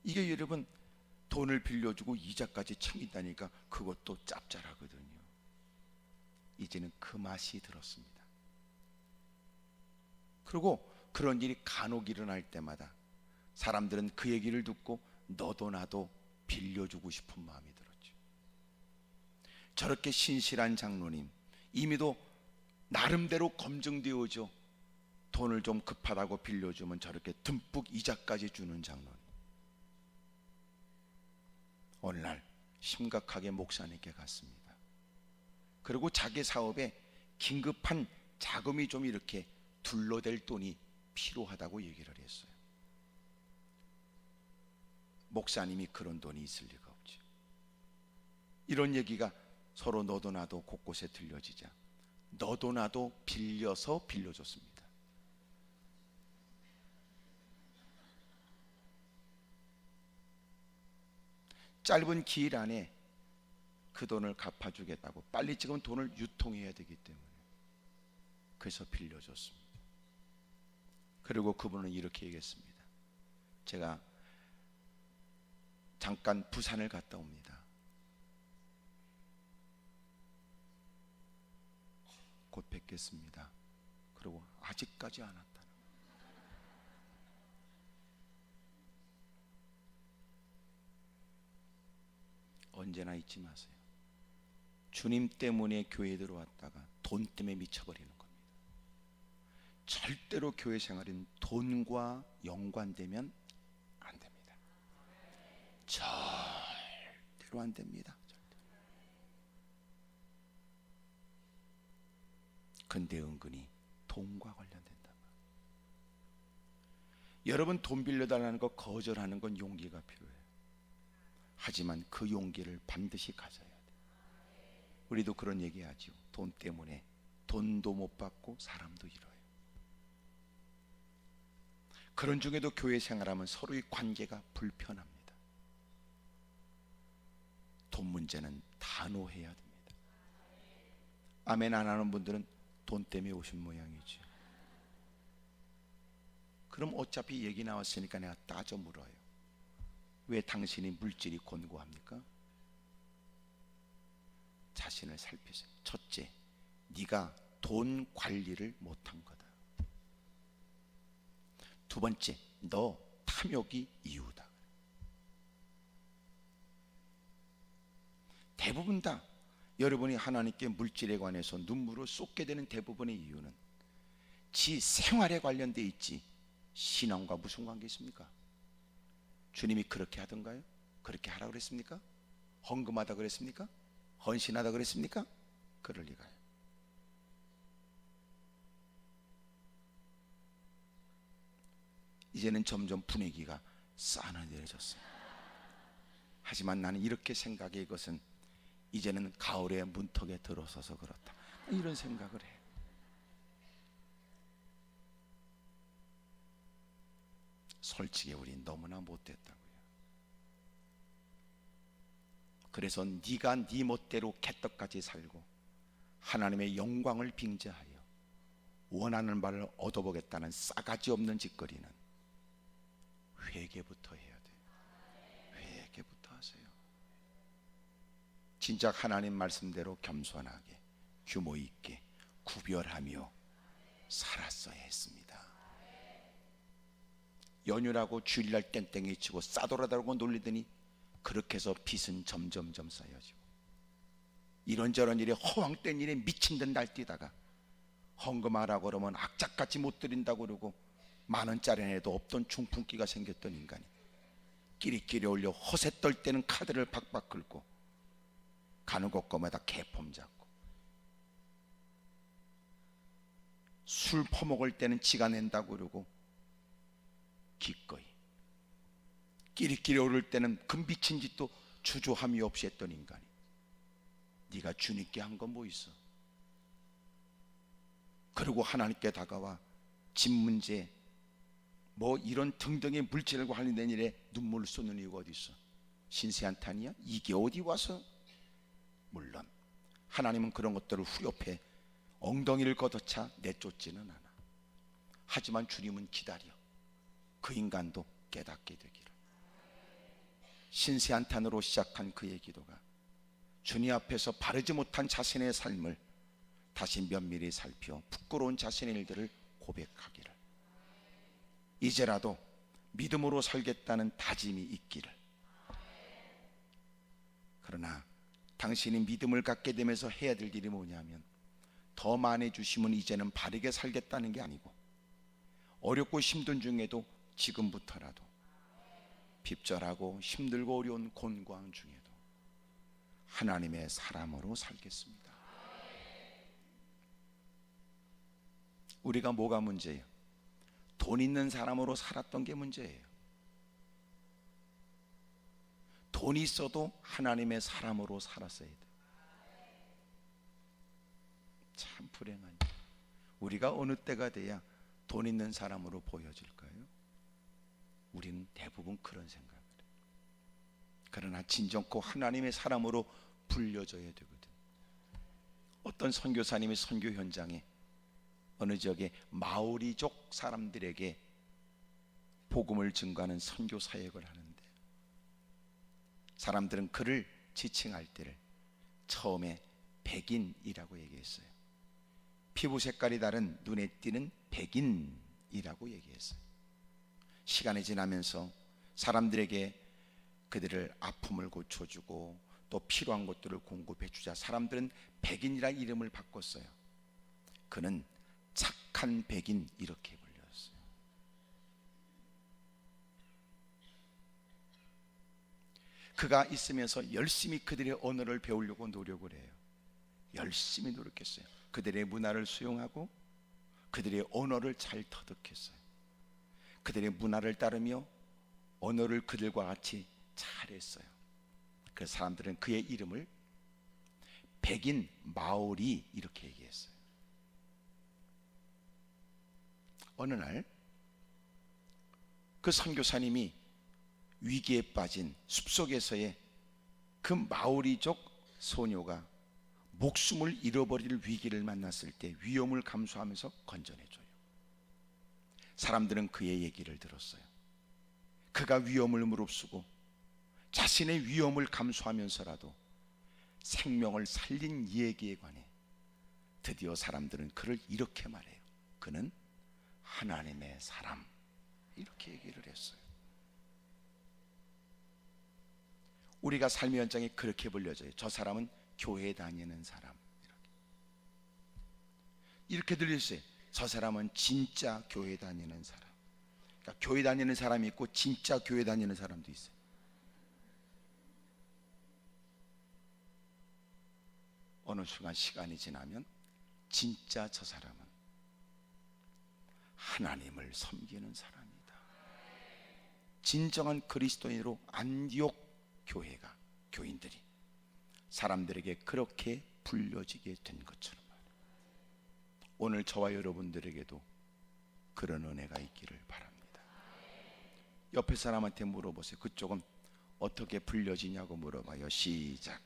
이게 여러분 돈을 빌려주고 이자까지 챙긴다니까 그것도 짭짤하거든요. 이제는 그 맛이 들었습니다. 그리고 그런 일이 간혹 일어날 때마다 사람들은 그 얘기를 듣고 너도 나도 빌려주고 싶은 마음이 들었죠. 저렇게 신실한 장로님, 이미도 나름대로 검증되어져 돈을 좀 급하다고 빌려주면 저렇게 듬뿍 이자까지 주는 장로님, 어느 날 심각하게 목사님께 갔습니다. 그리고 자기 사업에 긴급한 자금이 좀 이렇게 둘러댈 돈이 필요하다고 얘기를 했어요. 목사님이 그런 돈이 있을 리가 없죠. 이런 얘기가 서로 너도 나도 곳곳에 들려지자 너도 나도 빌려서 빌려줬습니다. 짧은 기일 안에 그 돈을 갚아주겠다고, 빨리 지금 돈을 유통해야 되기 때문에 그래서 빌려줬습니다. 그리고 그분은 이렇게 얘기했습니다. 제가 잠깐 부산을 갔다 옵니다. 곧 뵙겠습니다. 그리고 아직까지 안 왔다는 거예요. 언제나 잊지 마세요. 주님 때문에 교회에 들어왔다가 돈 때문에 미쳐버리는 겁니다. 절대로 교회 생활은 돈과 연관되면 안 됩니다. 절대로 안 됩니다. 근데 은근히 돈과 관련된다. 여러분, 돈 빌려달라는 거 거절하는 건 용기가 필요해요. 하지만 그 용기를 반드시 가져야 돼요. 우리도 그런 얘기하죠. 돈 때문에 돈도 못 받고 사람도 잃어요. 그런 중에도 교회 생활하면 서로의 관계가 불편합니다. 돈 문제는 단호해야 됩니다. 아멘 안 하는 분들은 돈 때문에 오신 모양이죠. 그럼 어차피 얘기 나왔으니까 내가 따져 물어요. 왜 당신이 물질이 권고합니까? 자신을 살피세요. 첫째, 네가 돈 관리를 못한 거다. 두 번째, 너 탐욕이 이유다. 대부분 다 여러분이 하나님께 물질에 관해서 눈물을 쏟게 되는 대부분의 이유는 지 생활에 관련돼 있지 신앙과 무슨 관계 있습니까? 주님이 그렇게 하던가요? 그렇게 하라 그랬습니까? 헌금하다 그랬습니까? 헌신하다 그랬습니까? 그럴 리가요. 이제는 점점 분위기가 싸늘해졌어요. 하지만 나는 이렇게 생각해. 이것은 이제는 가을의 문턱에 들어서서 그렇다, 이런 생각을 해. 솔직히 우린 너무나 못됐다고요. 그래서 네가 네 멋대로 개떡같이 살고 하나님의 영광을 빙자하여 원하는 바를 얻어보겠다는 싸가지 없는 짓거리는 회개부터 해야 돼요. 회개부터 하세요. 진작 하나님 말씀대로 겸손하게 규모 있게 구별하며 살았어야 했습니다. 연휴라고 주일날 땡땡이 치고 싸돌아다니고 놀리더니 그렇게 해서 빚은 점점점 쌓여지고 이런저런 일에 허황된 일에 미친 듯 날뛰다가 헌금하라고 그러면 악착같이 못 드린다고 그러고 만원짜리 내도 없던 중풍기가 생겼던 인간이 끼리끼리 올려 허세 떨 때는 카드를 박박 긁고 가는 곳마다 개폼 잡고 술 퍼먹을 때는 지가 낸다고 그러고 기꺼이 끼리끼리 오를 때는 그 미친 짓도 주저함이 없이 했던 인간이 네가 주님께 한 건 뭐 있어? 그리고 하나님께 다가와 집 문제 뭐 이런 등등의 물질과 관련된 일에 눈물을 쏟는 이유가 어디 있어? 신세한탄이야? 이게 어디 와서? 물론 하나님은 그런 것들을 후려패 엉덩이를 걷어차 내쫓지는 않아. 하지만 주님은 기다려 그 인간도 깨닫게 되기를. 신세한탄으로 시작한 그의 기도가 주님 앞에서 바르지 못한 자신의 삶을 다시 면밀히 살펴 부끄러운 자신의 일들을 고백하기를, 이제라도 믿음으로 살겠다는 다짐이 있기를. 그러나 당신이 믿음을 갖게 되면서 해야 될 일이 뭐냐면 더 많이 주시면 이제는 바르게 살겠다는 게 아니고 어렵고 힘든 중에도 지금부터라도 핍절하고 힘들고 어려운 곤고한 중에도 하나님의 사람으로 살겠습니다. 우리가 뭐가 문제예요? 돈 있는 사람으로 살았던 게 문제예요. 돈이 있어도 하나님의 사람으로 살았어야 돼. 참 불행하니 우리가 어느 때가 돼야 돈 있는 사람으로 보여질까요? 우리는 대부분 그런 생각을 해요. 그러나 진정코 하나님의 사람으로 불려져야 되거든. 어떤 선교사님이 선교 현장에 어느 지역의 마오리족 사람들에게 복음을 증거하는 선교 사역을 하는데 사람들은 그를 지칭할 때를 처음에 백인이라고 얘기했어요. 피부 색깔이 다른 눈에 띄는 백인이라고 얘기했어요. 시간이 지나면서 사람들에게 그들을 아픔을 고쳐주고 또 필요한 것들을 공급해 주자 사람들은 백인이라는 이름을 바꿨어요. 그는 착한 백인 이렇게 불렸어요. 그가 있으면서 열심히 그들의 언어를 배우려고 노력을 해요. 열심히 노력했어요. 그들의 문화를 수용하고 그들의 언어를 잘 터득했어요. 그들의 문화를 따르며 언어를 그들과 같이 잘했어요. 그 사람들은 그의 이름을 백인 마오리 이렇게 얘기했어요. 어느 날 그 선교사님이 위기에 빠진 숲속에서의 그 마오리족 소녀가 목숨을 잃어버릴 위기를 만났을 때 위험을 감수하면서 건져내줘요. 사람들은 그의 얘기를 들었어요. 그가 위험을 무릅쓰고 자신의 위험을 감수하면서라도 생명을 살린 얘기에 관해 드디어 사람들은 그를 이렇게 말해요. 그는 하나님의 사람 이렇게 얘기를 했어요. 우리가 삶의 현장에 그렇게 불려져요. 저 사람은 교회 다니는 사람 이렇게 들렸어요. 저 사람은 진짜 교회 다니는 사람. 그러니까 교회 다니는 사람이 있고 진짜 교회 다니는 사람도 있어요. 어느 순간 시간이 지나면 진짜 저 사람은 하나님을 섬기는 사람이다. 진정한 그리스도인으로 안디옥 교회가 교인들이 사람들에게 그렇게 불려지게 된 것처럼 오늘 저와 여러분들에게도 그런 은혜가 있기를 바랍니다. 옆에 사람한테 물어보세요. 그쪽은 어떻게 불려지냐고 물어봐요. 시작.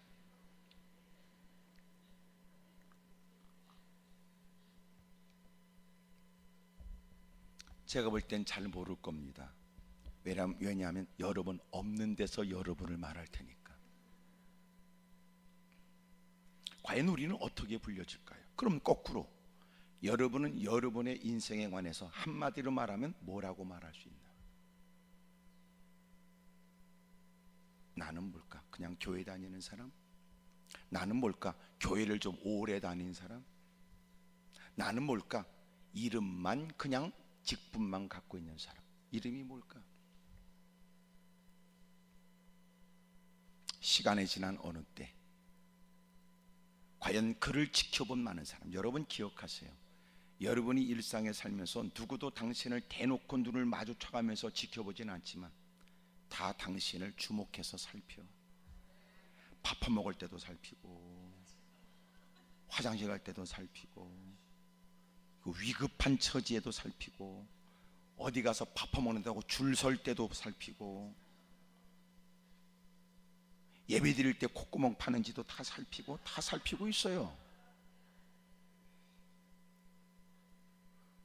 제가 볼 땐 잘 모를 겁니다. 왜냐하면 여러분 없는 데서 여러분을 말할 테니까. 과연 우리는 어떻게 불려질까요? 그럼 거꾸로 여러분은 여러분의 인생에 관해서 한마디로 말하면 뭐라고 말할 수 있나? 나는 뭘까? 그냥 교회 다니는 사람? 나는 뭘까? 교회를 좀 오래 다닌 사람? 나는 뭘까? 이름만 그냥 직분만 갖고 있는 사람. 이름이 뭘까? 시간이 지난 어느 때 과연 그를 지켜본 많은 사람. 여러분 기억하세요. 여러분이 일상에 살면서 누구도 당신을 대놓고 눈을 마주쳐가면서 지켜보진 않지만 다 당신을 주목해서 살펴. 밥 먹을 때도 살피고 화장실 갈 때도 살피고 그 위급한 처지에도 살피고 어디 가서 밥 먹는다고 줄 설 때도 살피고 예배 드릴 때 콧구멍 파는지도 다 살피고 있어요.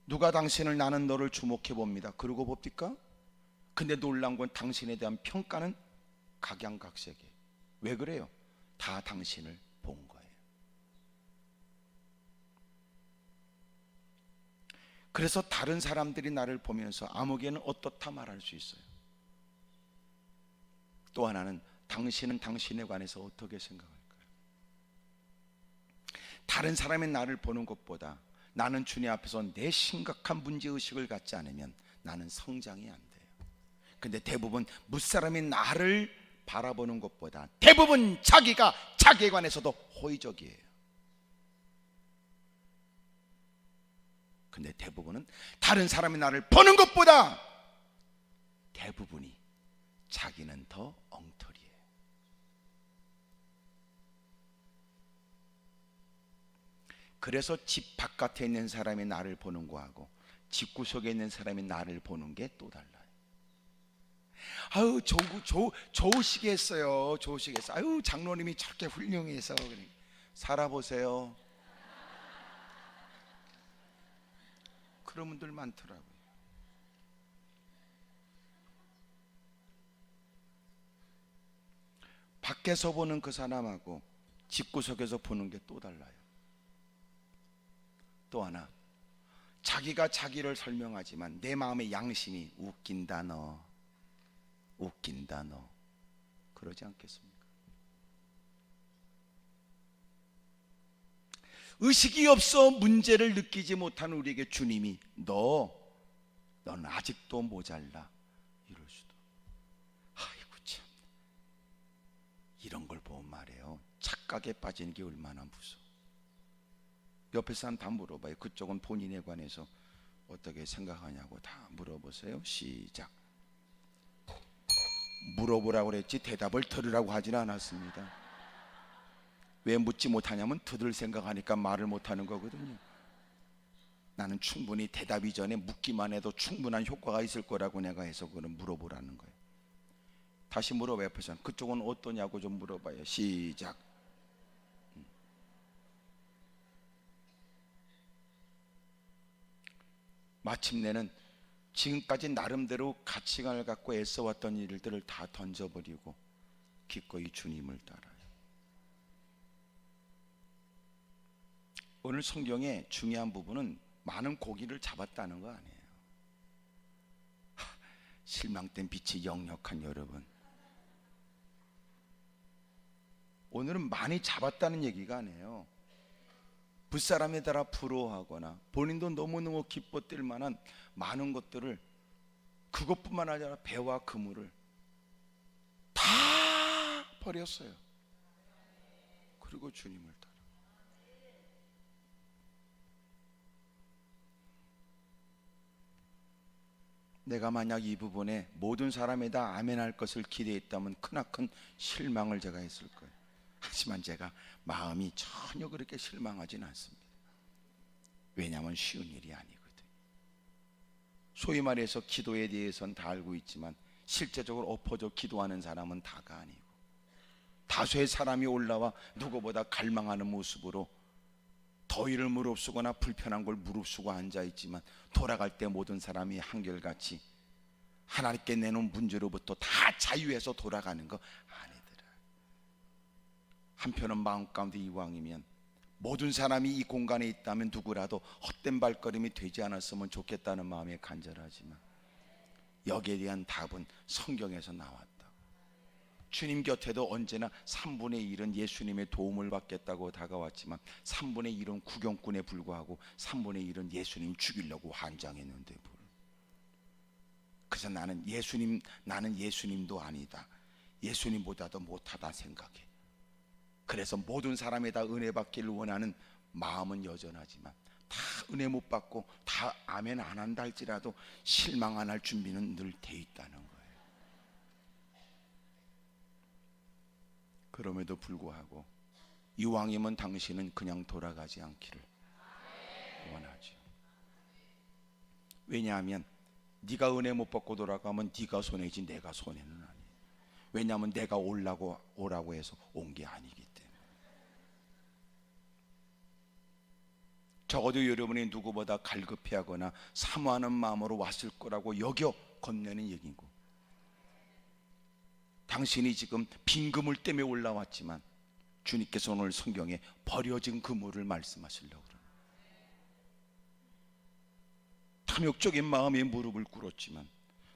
누가 당신을 나는 너를 주목해 봅니다. 그러고 봅니까? 근데 놀라운 건 당신에 대한 평가는 각양각색이에요. 왜 그래요? 다 당신을 본 거예요. 그래서 다른 사람들이 나를 보면서 아무개는 어떻다 말할 수 있어요. 또 하나는 당신은 당신에 관해서 어떻게 생각할까요? 다른 사람의 나를 보는 것보다 나는 주님 앞에서 내 심각한 문제의식을 갖지 않으면 나는 성장이 안 돼요. 근데 대부분 무사람이 나를 바라보는 것보다 대부분 자기가 자기에 관해서도 호의적이에요. 근데 대부분은 다른 사람이 나를 보는 것보다 대부분이 자기는 더 엉터리예요. 그래서 집 바깥에 있는 사람이 나를 보는 거하고 집 구석에 있는 사람이 나를 보는 게 또 달라요. 아유 좋으시게 했어요. 좋으시게 했어요. 아유 장로님이 저렇게 훌륭해서. 살아보세요. 그런 분들 많더라고요. 밖에서 보는 그 사람하고 집구석에서 보는 게 또 달라요. 또 하나, 자기가 자기를 설명하지만 내 마음의 양심이 웃긴다 너, 웃긴다 너, 그러지 않겠습니까? 의식이 없어 문제를 느끼지 못하는 우리에게 주님이 너는 아직도 모자라 이럴 수도. 아이고 참, 이런 걸 보면 말이에요, 착각에 빠지는 게 얼마나 무서워. 옆에 사람 다 물어봐요. 그쪽은 본인에 관해서 어떻게 생각하냐고 다 물어보세요. 시작. 물어보라고 그랬지 대답을 들으라고 하지는 않았습니다. 왜 묻지 못하냐면 들을 생각하니까 말을 못하는 거거든요. 나는 충분히 대답 이전에 묻기만 해도 충분한 효과가 있을 거라고 내가 해서 그걸 물어보라는 거예요. 다시 물어봐요. 옆에서 그쪽은 어떠냐고 좀 물어봐요. 시작. 마침내는 지금까지 나름대로 가치관을 갖고 애써왔던 일들을 다 던져버리고 기꺼이 주님을 따라요. 오늘 성경의 중요한 부분은 많은 고기를 잡았다는 거 아니에요. 실망된 빛이 역력한 여러분, 오늘은 많이 잡았다는 얘기가 아니에요. 붓사람에 따라 부러워하거나 본인도 너무너무 기뻐뛸 만한 많은 것들을, 그것뿐만 아니라 배와 그물을 다 버렸어요. 그리고 주님을 따라. 내가 만약 이 부분에 모든 사람이 다 아멘할 것을 기대했다면 크나큰 실망을 제가 했을 거예요. 하지만 제가 마음이 전혀 그렇게 실망하지는 않습니다. 왜냐하면 쉬운 일이 아니거든요. 소위 말해서 기도에 대해서는 다 알고 있지만 실제적으로 엎어져 기도하는 사람은 다가 아니고, 다수의 사람이 올라와 누구보다 갈망하는 모습으로 더위를 무릅쓰거나 불편한 걸 무릅쓰고 앉아있지만 돌아갈 때 모든 사람이 한결같이 하나님께 내놓은 문제로부터 다 자유해서 돌아가는 거 아니더라. 한편은 마음 가운데 이왕이면 모든 사람이 이 공간에 있다면 누구라도 헛된 발걸음이 되지 않았으면 좋겠다는 마음에 간절하지만 여기에 대한 답은 성경에서 나왔다. 주님 곁에도 언제나 3분의 1은 예수님의 도움을 받겠다고 다가왔지만 3분의 1은 구경꾼에 불과하고 3분의 1은 예수님 죽이려고 환장했는데, 그래서 나는 예수님도 아니다, 예수님보다도 못하다 생각해. 그래서 모든 사람에다 은혜 받기를 원하는 마음은 여전하지만 다 은혜 못 받고 다 아멘 안 한다 할지라도 실망 안 할 준비는 늘 돼 있다는 거예요. 그럼에도 불구하고 이왕이면 당신은 그냥 돌아가지 않기를 원하죠. 왜냐하면 네가 은혜 못 받고 돌아가면 네가 손해지 내가 손해는 아니에요. 왜냐하면 내가 오라고 해서 온 게 아니기 때문에. 적어도 여러분이 누구보다 갈급해하거나 사모하는 마음으로 왔을 거라고 여겨 건네는 얘기고, 당신이 지금 빈 그물 때문에 올라왔지만 주님께서 오늘 성경에 버려진 그물을 말씀하시려고 그래요. 탐욕적인 마음에 무릎을 꿇었지만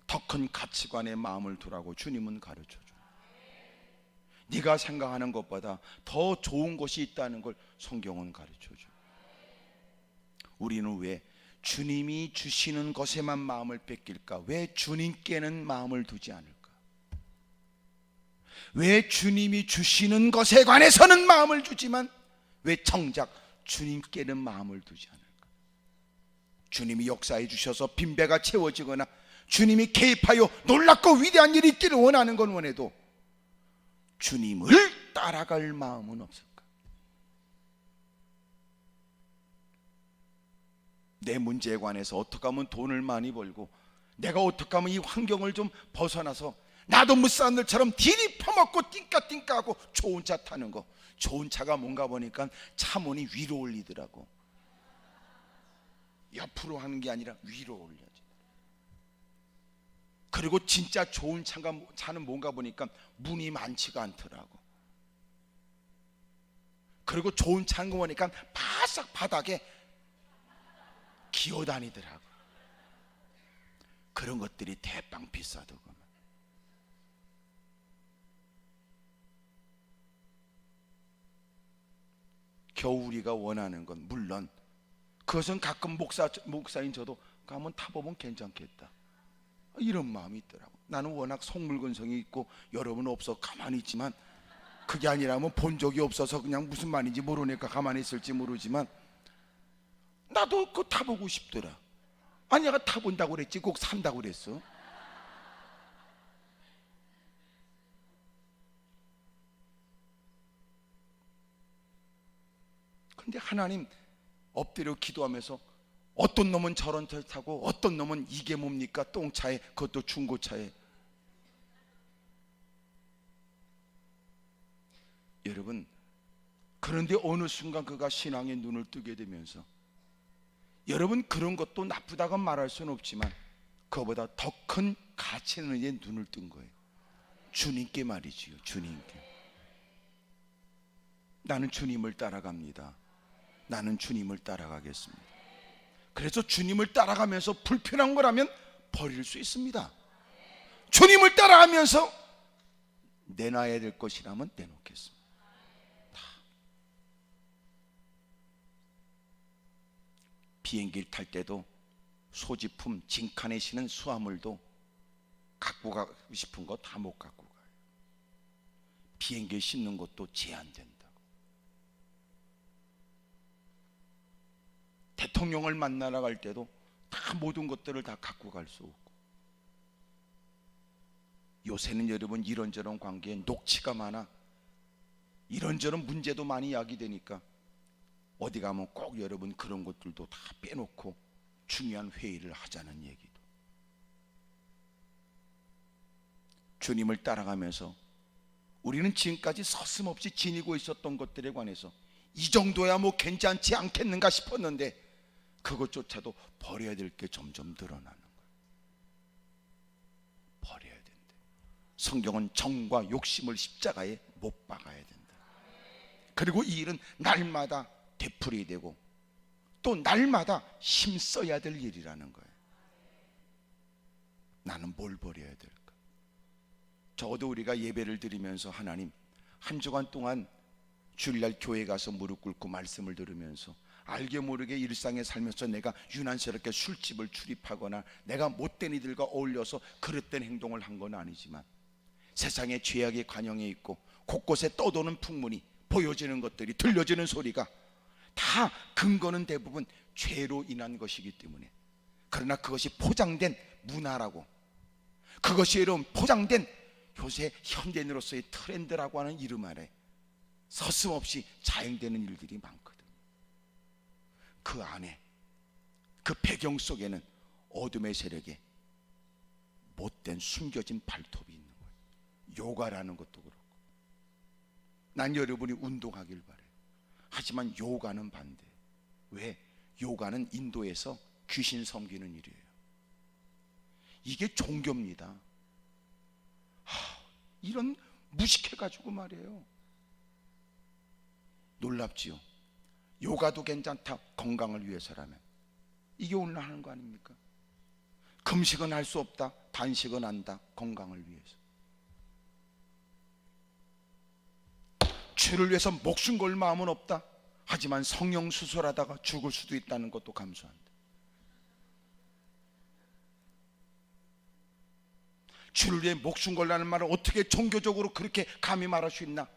더 큰 가치관의 마음을 두라고 주님은 가르쳐줘요. 네가 생각하는 것보다 더 좋은 것이 있다는 걸 성경은 가르쳐줘요. 우리는 왜 주님이 주시는 것에만 마음을 뺏길까? 왜 주님께는 마음을 두지 않을까? 왜 주님이 주시는 것에 관해서는 마음을 두지만 왜 정작 주님께는 마음을 두지 않을까? 주님이 역사해 주셔서 빈배가 채워지거나 주님이 개입하여 놀랍고 위대한 일이 있기를 원하는 건 원해도 주님을 따라갈 마음은 없을까? 내 문제에 관해서 어떻게 하면 돈을 많이 벌고 내가 어떻게 하면 이 환경을 좀 벗어나서 나도 무사람들처럼 디리 퍼먹고 띵까띵까하고 좋은 차 타는 거. 좋은 차가 뭔가 보니까 차문이 위로 올리더라고. 옆으로 하는 게 아니라 위로 올려져. 그리고 진짜 좋은 차는 뭔가 보니까 문이 많지가 않더라고. 그리고 좋은 차는 거 보니까 바싹 바닥에 기어다니더라고. 그런 것들이 대빵 비싸더구만. 겨우 우리가 원하는 건 물론 그것은 가끔 목사인 저도 가면 타보면 괜찮겠다 이런 마음이 있더라고. 나는 워낙 속물건성이 있고 여러분 없어 가만히 있지만, 그게 아니라면 본 적이 없어서 그냥 무슨 말인지 모르니까 가만히 있을지 모르지만 나도 그거 타보고 싶더라. 아니 내가 타본다고 그랬지 꼭 산다고 그랬어? 근데 하나님 엎드려 기도하면서 어떤 놈은 저런 차 타고 어떤 놈은 이게 뭡니까 똥차에, 그것도 중고차에. 여러분, 그런데 어느 순간 그가 신앙의 눈을 뜨게 되면서, 여러분 그런 것도 나쁘다고 말할 수는 없지만 그거보다 더 큰 가치는 이제 눈을 뜬 거예요. 주님께 말이지요. 주님께. 나는 주님을 따라갑니다. 나는 주님을 따라가겠습니다. 그래서 주님을 따라가면서 불편한 거라면 버릴 수 있습니다. 주님을 따라가면서 내놔야 될 것이라면 내놓겠습니다. 비행기를 탈 때도 소지품, 징칸에 실은 수화물도 갖고 가고 싶은 거 다 못 갖고 가요. 비행기에 싣는 것도 제한된다고. 대통령을 만나러 갈 때도 다 모든 것들을 다 갖고 갈 수 없고. 요새는 여러분 이런저런 관계에 녹취가 많아. 이런저런 문제도 많이 야기되니까 어디 가면 꼭 여러분 그런 것들도 다 빼놓고 중요한 회의를 하자는 얘기도. 주님을 따라가면서 우리는 지금까지 서슴없이 지니고 있었던 것들에 관해서 이 정도야 뭐 괜찮지 않겠는가 싶었는데 그것조차도 버려야 될 게 점점 늘어나는 거예요. 버려야 된다. 성경은 정과 욕심을 십자가에 못 박아야 된다. 그리고 이 일은 날마다 되풀이되고 또 날마다 힘써야 될 일이라는 거예요. 나는 뭘 버려야 될까? 적어도 우리가 예배를 드리면서 하나님, 한 주간 동안 주일날 교회 가서 무릎 꿇고 말씀을 들으면서 알게 모르게 일상에 살면서 내가 유난스럽게 술집을 출입하거나 내가 못된 이들과 어울려서 그릇된 행동을 한 건 아니지만 세상에 죄악이 관영해 있고 곳곳에 떠도는 풍문이 보여지는 것들이, 들려지는 소리가 다 근거는 대부분 죄로 인한 것이기 때문에, 그러나 그것이 포장된 문화라고, 그것이 여러분 포장된 요새 현대인으로서의 트렌드라고 하는 이름 아래 서슴없이 자행되는 일들이 많거든. 그 안에, 그 배경 속에는 어둠의 세력에 못된 숨겨진 발톱이 있는 거예요. 요가라는 것도 그렇고. 난 여러분이 운동하길 바래요. 하지만 요가는 반대. 왜? 요가는 인도에서 귀신 섬기는 일이에요. 이게 종교입니다. 이런 무식해가지고 말이에요. 놀랍지요. 요가도 괜찮다, 건강을 위해서라면. 이게 오늘 하는 거 아닙니까? 금식은 할 수 없다, 단식은 한다, 건강을 위해서. 죄를 위해서 목숨 걸 마음은 없다, 하지만 성령 수술하다가 죽을 수도 있다는 것도 감수한다. 주를 위해 목숨 걸라는 말을 어떻게 종교적으로 그렇게 감히 말할 수 있나?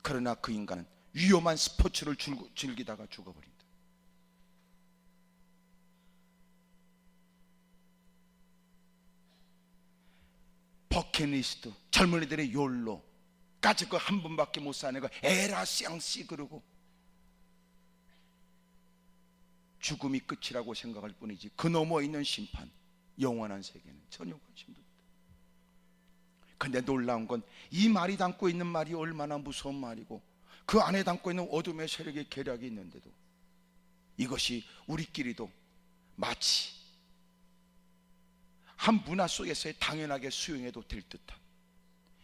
그러나 그 인간은 위험한 스포츠를 즐기다가 죽어버린다. 버킷리스트, 젊은이들의 욜로, 까짓 거 한 번밖에 못 사는 거 에라 쌍씨 그러고 죽음이 끝이라고 생각할 뿐이지 그 너머에 있는 심판, 영원한 세계는 전혀 관심도 없다. 근데 놀라운 건 이 말이 담고 있는 말이 얼마나 무서운 말이고 그 안에 담고 있는 어둠의 세력의 계략이 있는데도 이것이 우리끼리도 마치 한 문화 속에서 당연하게 수용해도 될 듯한,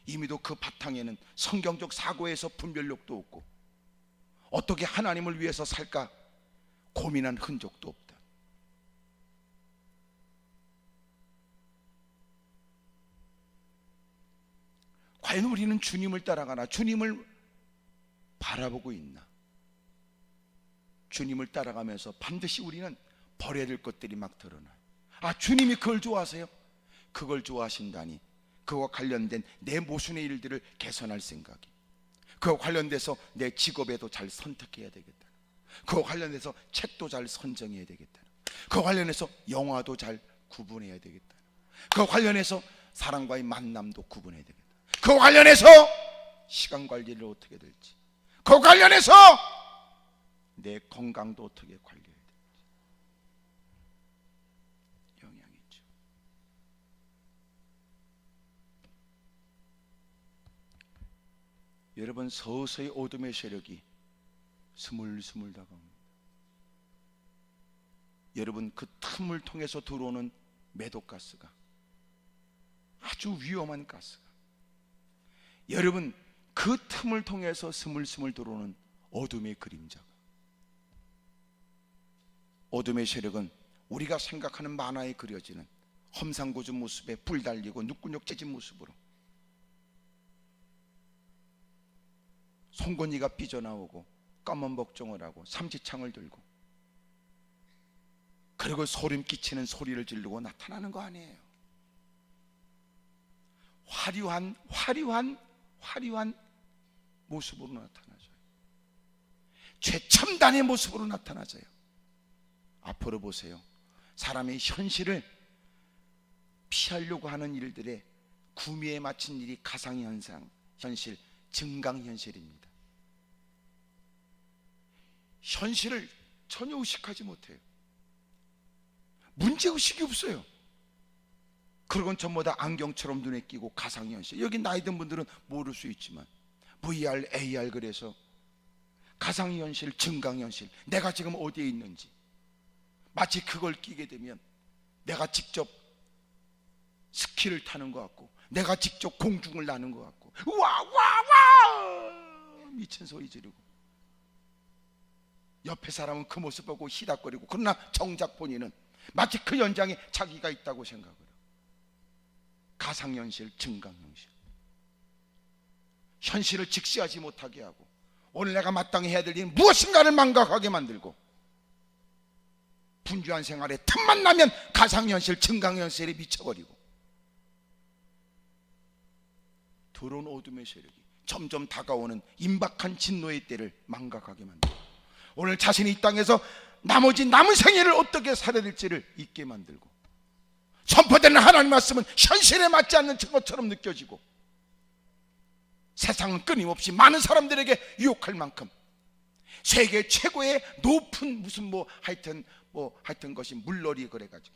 이미도 그 바탕에는 성경적 사고에서 분별력도 없고 어떻게 하나님을 위해서 살까 고민한 흔적도 없다. 과연 우리는 주님을 따라가나? 주님을 바라보고 있나? 주님을 따라가면서 반드시 우리는 버려야 될 것들이 막 드러나요. 아, 주님이 그걸 좋아하세요? 그걸 좋아하신다니 그와 관련된 내 모순의 일들을 개선할 생각이, 그와 관련돼서 내 직업에도 잘 선택해야 되겠다, 그와 관련해서 책도 잘 선정해야 되겠다, 그와 관련해서 영화도 잘 구분해야 되겠다, 그와 관련해서 사람과의 만남도 구분해야 되겠다, 그와 관련해서 시간 관리를 어떻게 될지, 그와 관련해서 내 건강도 어떻게 관리해야 될지 영향이 있죠. 여러분, 서서히 어둠의 세력이 스물스물 다가옵니다. 여러분, 그 틈을 통해서 들어오는 매독가스가 아주 위험한 가스가, 여러분 그 틈을 통해서 스물스물 들어오는 어둠의 그림자가, 어둠의 세력은 우리가 생각하는 만화에 그려지는 험상궂은 모습에 불 달리고 눈구녕 찢은 모습으로 송곳니가 삐져나오고 까만 복종을 하고 삼지창을 들고 그리고 소름 끼치는 소리를 지르고 나타나는 거 아니에요. 화려한 모습으로 나타나져요. 최첨단의 모습으로 나타나져요. 앞으로 보세요. 사람의 현실을 피하려고 하는 일들의 구미에 맞춘 일이 가상현상, 현실, 증강현실입니다. 현실을 전혀 의식하지 못해요. 문제의식이 없어요. 그러곤 전부 다 안경처럼 눈에 끼고 가상현실. 여기 나이 든 분들은 모를 수 있지만 VR, AR, 그래서 가상현실, 증강현실, 내가 지금 어디에 있는지 마치 그걸 끼게 되면 내가 직접 스키를 타는 것 같고 내가 직접 공중을 나는 것 같고 와와와 미친 소리 지르고 옆에 사람은 그 모습 보고 히닥거리고, 그러나 정작 본인은 마치 그 연장에 자기가 있다고 생각을 해요. 가상현실, 증강현실. 현실을 직시하지 못하게 하고 오늘 내가 마땅히 해야 될 일은 무엇인가를 망각하게 만들고, 분주한 생활에 틈만 나면 가상현실, 증강현실에 미쳐버리고, 더러운 어둠의 세력이 점점 다가오는 임박한 진노의 때를 망각하게 만들고, 오늘 자신이 이 땅에서 나머지 남은 생애를 어떻게 살아야 될지를 잊게 만들고, 선포되는 하나님 말씀은 현실에 맞지 않는 것처럼 느껴지고, 세상은 끊임없이 많은 사람들에게 유혹할 만큼 세계 최고의 높은 무슨 하여튼 것이 물놀이 그래가지고,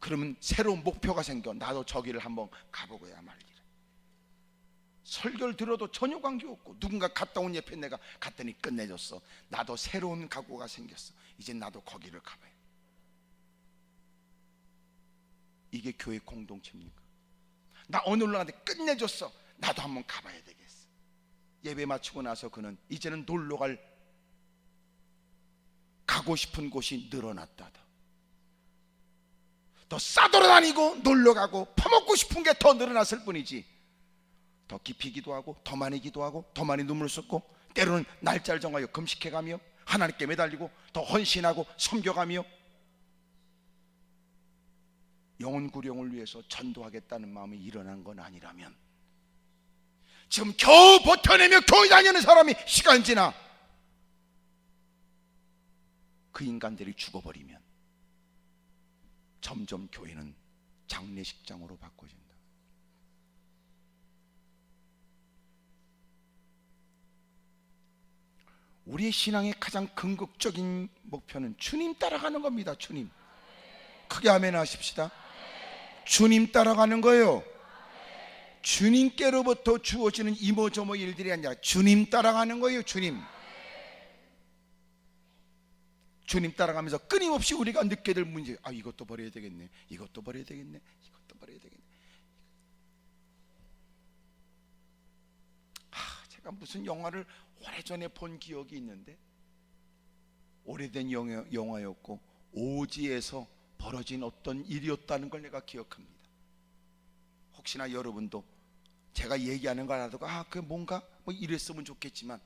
그러면 새로운 목표가 생겨. 나도 저기를 한번 가보고야 말이야. 설교를 들어도 전혀 관계없고 누군가 갔다 온 옆에 내가 갔더니 끝내줬어. 나도 새로운 각오가 생겼어. 이제 나도 거기를 가봐요. 이게 교회 공동체입니까? 나 오늘로 가는데 끝내줬어. 나도 한번 가봐야 되겠어. 예배 마치고 나서 그는 이제는 놀러 가고 싶은 곳이 늘어났다다. 더 싸돌아다니고 놀러가고 퍼먹고 싶은 게 더 늘어났을 뿐이지, 더 깊이 기도하고 더 많이 기도하고 더 많이 눈물을 쏟고 때로는 날짜를 정하여 금식해가며 하나님께 매달리고 더 헌신하고 섬겨가며 영혼 구령을 위해서 전도하겠다는 마음이 일어난 건 아니라면, 지금 겨우 버텨내며 교회 다니는 사람이 시간 지나 그 인간들이 죽어버리면 점점 교회는 장례식장으로 바꿔진다. 우리의 신앙의 가장 궁극적인 목표는 주님 따라가는 겁니다. 주님. 크게 아멘 하십시다. 주님 따라가는 거예요. 주님께로부터 주어지는 이모저모 일들이 아니라 주님 따라가는 거예요. 주님 따라가면서 끊임없이 우리가 느끼게 될 문제, 이것도 버려야 되겠네, 이것도 버려야 되겠네, 이것도 버려야 되겠네. 제가 무슨 영화를 오래전에 본 기억이 있는데, 오래된 영화였고 오지에서 벌어진 어떤 일이었다는 걸 내가 기억합니다. 혹시나 여러분도 제가 얘기하는 걸 알아도 그 뭔가 뭐 이랬으면 좋겠지만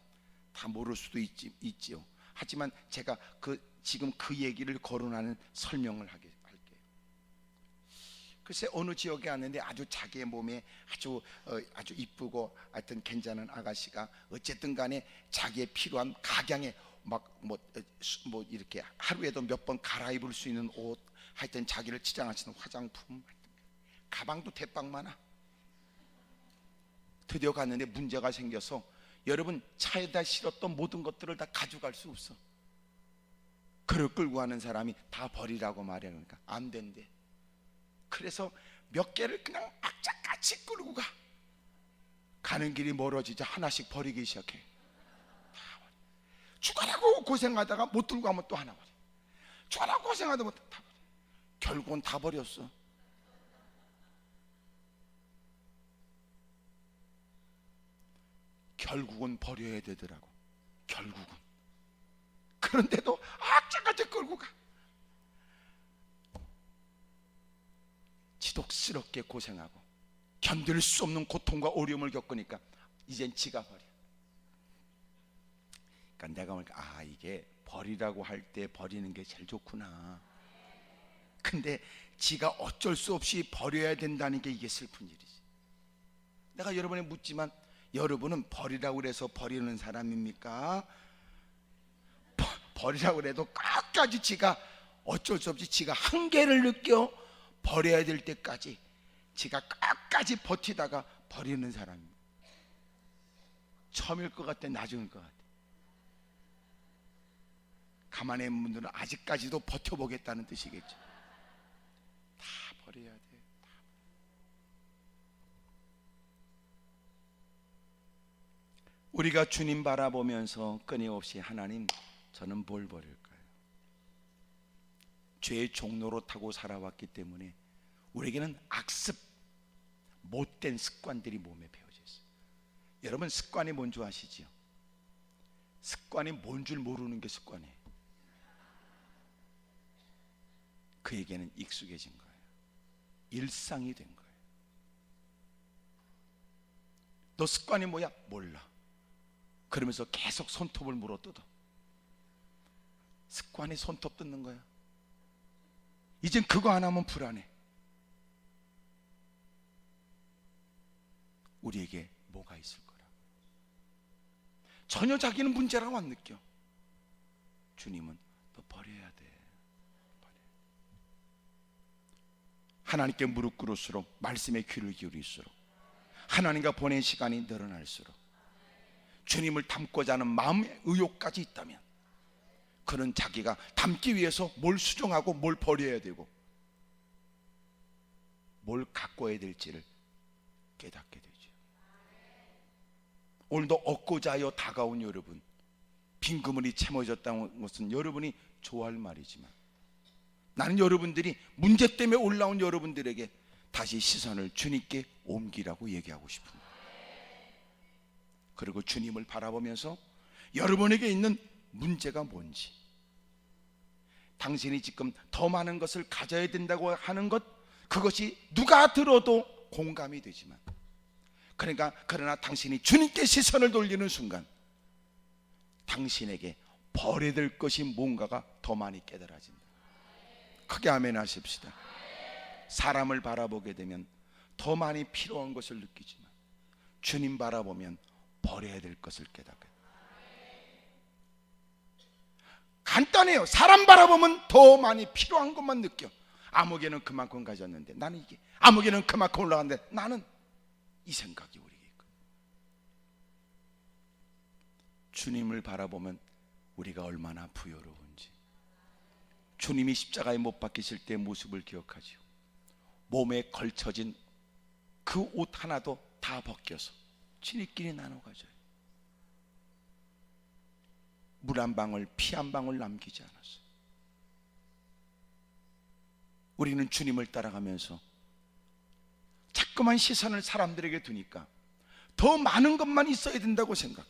다 모를 수도 있지요. 하지만 제가 지금 그 얘기를 거론하는 설명을 할게요. 글쎄 어느 지역에 왔는데 아주 자기의 몸에 아주 이쁘고 하여튼 괜찮은 아가씨가 어쨌든 간에 자기의 필요한 각양에 뭐 이렇게 하루에도 몇 번 갈아입을 수 있는 옷, 하여튼 자기를 치장하시는 화장품, 가방도 대빵 많아. 드디어 갔는데 문제가 생겨서 여러분 차에다 실었던 모든 것들을 다 가져갈 수 없어. 그를 끌고 가는 사람이 다 버리라고 말해. 그러니까 안 된대. 그래서 몇 개를 그냥 악착같이 끌고 가는 길이 멀어지자 하나씩 버리기 시작해. 죽으라고 고생하다가 못 들고 가면 또 하나 버려. 죽으라고 고생하다 못 다 버려. 결국은 다 버렸어. 결국은 버려야 되더라고. 결국은. 그런데도 악착같이 끌고 가. 지독스럽게 고생하고 견딜 수 없는 고통과 어려움을 겪으니까 이젠 지가 버려. 그러니까 내가 보니까 이게 버리라고 할 때 버리는 게 제일 좋구나. 근데 지가 어쩔 수 없이 버려야 된다는 게 이게 슬픈 일이지. 내가 여러분에 묻지만 여러분은 버리라고 해서 버리는 사람입니까? 버리라고 해도 끝까지 지가 어쩔 수 없이 지가 한계를 느껴 버려야 될 때까지 지가 끝까지 버티다가 버리는 사람입니다. 처음일 것 같아, 나중일 것 같아. 가만히 있는 분들은 아직까지도 버텨보겠다는 뜻이겠죠. 다 버려야 돼. 우리가 주님 바라보면서 끊임없이 하나님, 저는 뭘 버릴까요? 죄의 종로로 타고 살아왔기 때문에 우리에게는 악습, 못된 습관들이 몸에 배어져 있어요. 여러분 습관이 뭔 줄 아시지요? 습관이 뭔 줄 모르는 게 습관이에요. 그에게는 익숙해진 거예요. 일상이 된 거예요. 너 습관이 뭐야? 몰라. 그러면서 계속 손톱을 물어뜯어. 습관이 손톱 뜯는 거야. 이젠 그거 안 하면 불안해. 우리에게 뭐가 있을 거라. 전혀 자기는 문제라고 안 느껴. 주님은 너 버려야 돼. 하나님께 무릎 꿇을수록, 말씀에 귀를 기울일수록, 하나님과 보낸 시간이 늘어날수록, 주님을 닮고자 하는 마음의 의욕까지 있다면 그는 자기가 닮기 위해서 뭘 수정하고 뭘 버려야 되고 뭘 가꿔야 될지를 깨닫게 되죠. 오늘도 얻고자 하여 다가온 여러분, 빈그물이 채워졌다는 것은 여러분이 좋아할 말이지만 나는 여러분들이 문제 때문에 올라온 여러분들에게 다시 시선을 주님께 옮기라고 얘기하고 싶습니다. 그리고 주님을 바라보면서 여러분에게 있는 문제가 뭔지, 당신이 지금 더 많은 것을 가져야 된다고 하는 것, 그것이 누가 들어도 공감이 되지만, 그러나 당신이 주님께 시선을 돌리는 순간 당신에게 버려야 될 것이 뭔가가 더 많이 깨달아진다. 크게 아멘 하십시다. 사람을 바라보게 되면 더 많이 필요한 것을 느끼지만 주님 바라보면 버려야 될 것을 깨닫게 됩니다. 간단해요. 사람 바라보면 더 많이 필요한 것만 느껴. 아무개는 그만큼 가졌는데 나는 이게, 아무개는 그만큼 올라갔는데 나는, 이 생각이 우리에게 있거든요. 주님을 바라보면 우리가 얼마나 부여로운지, 주님이 십자가에 못 박히실 때의 모습을 기억하지요. 몸에 걸쳐진 그 옷 하나도 다 벗겨서 지니끼리 나눠 가져요. 물 한 방울, 피 한 방울 남기지 않았어요. 우리는 주님을 따라가면서 자꾸만 시선을 사람들에게 두니까 더 많은 것만 있어야 된다고 생각해.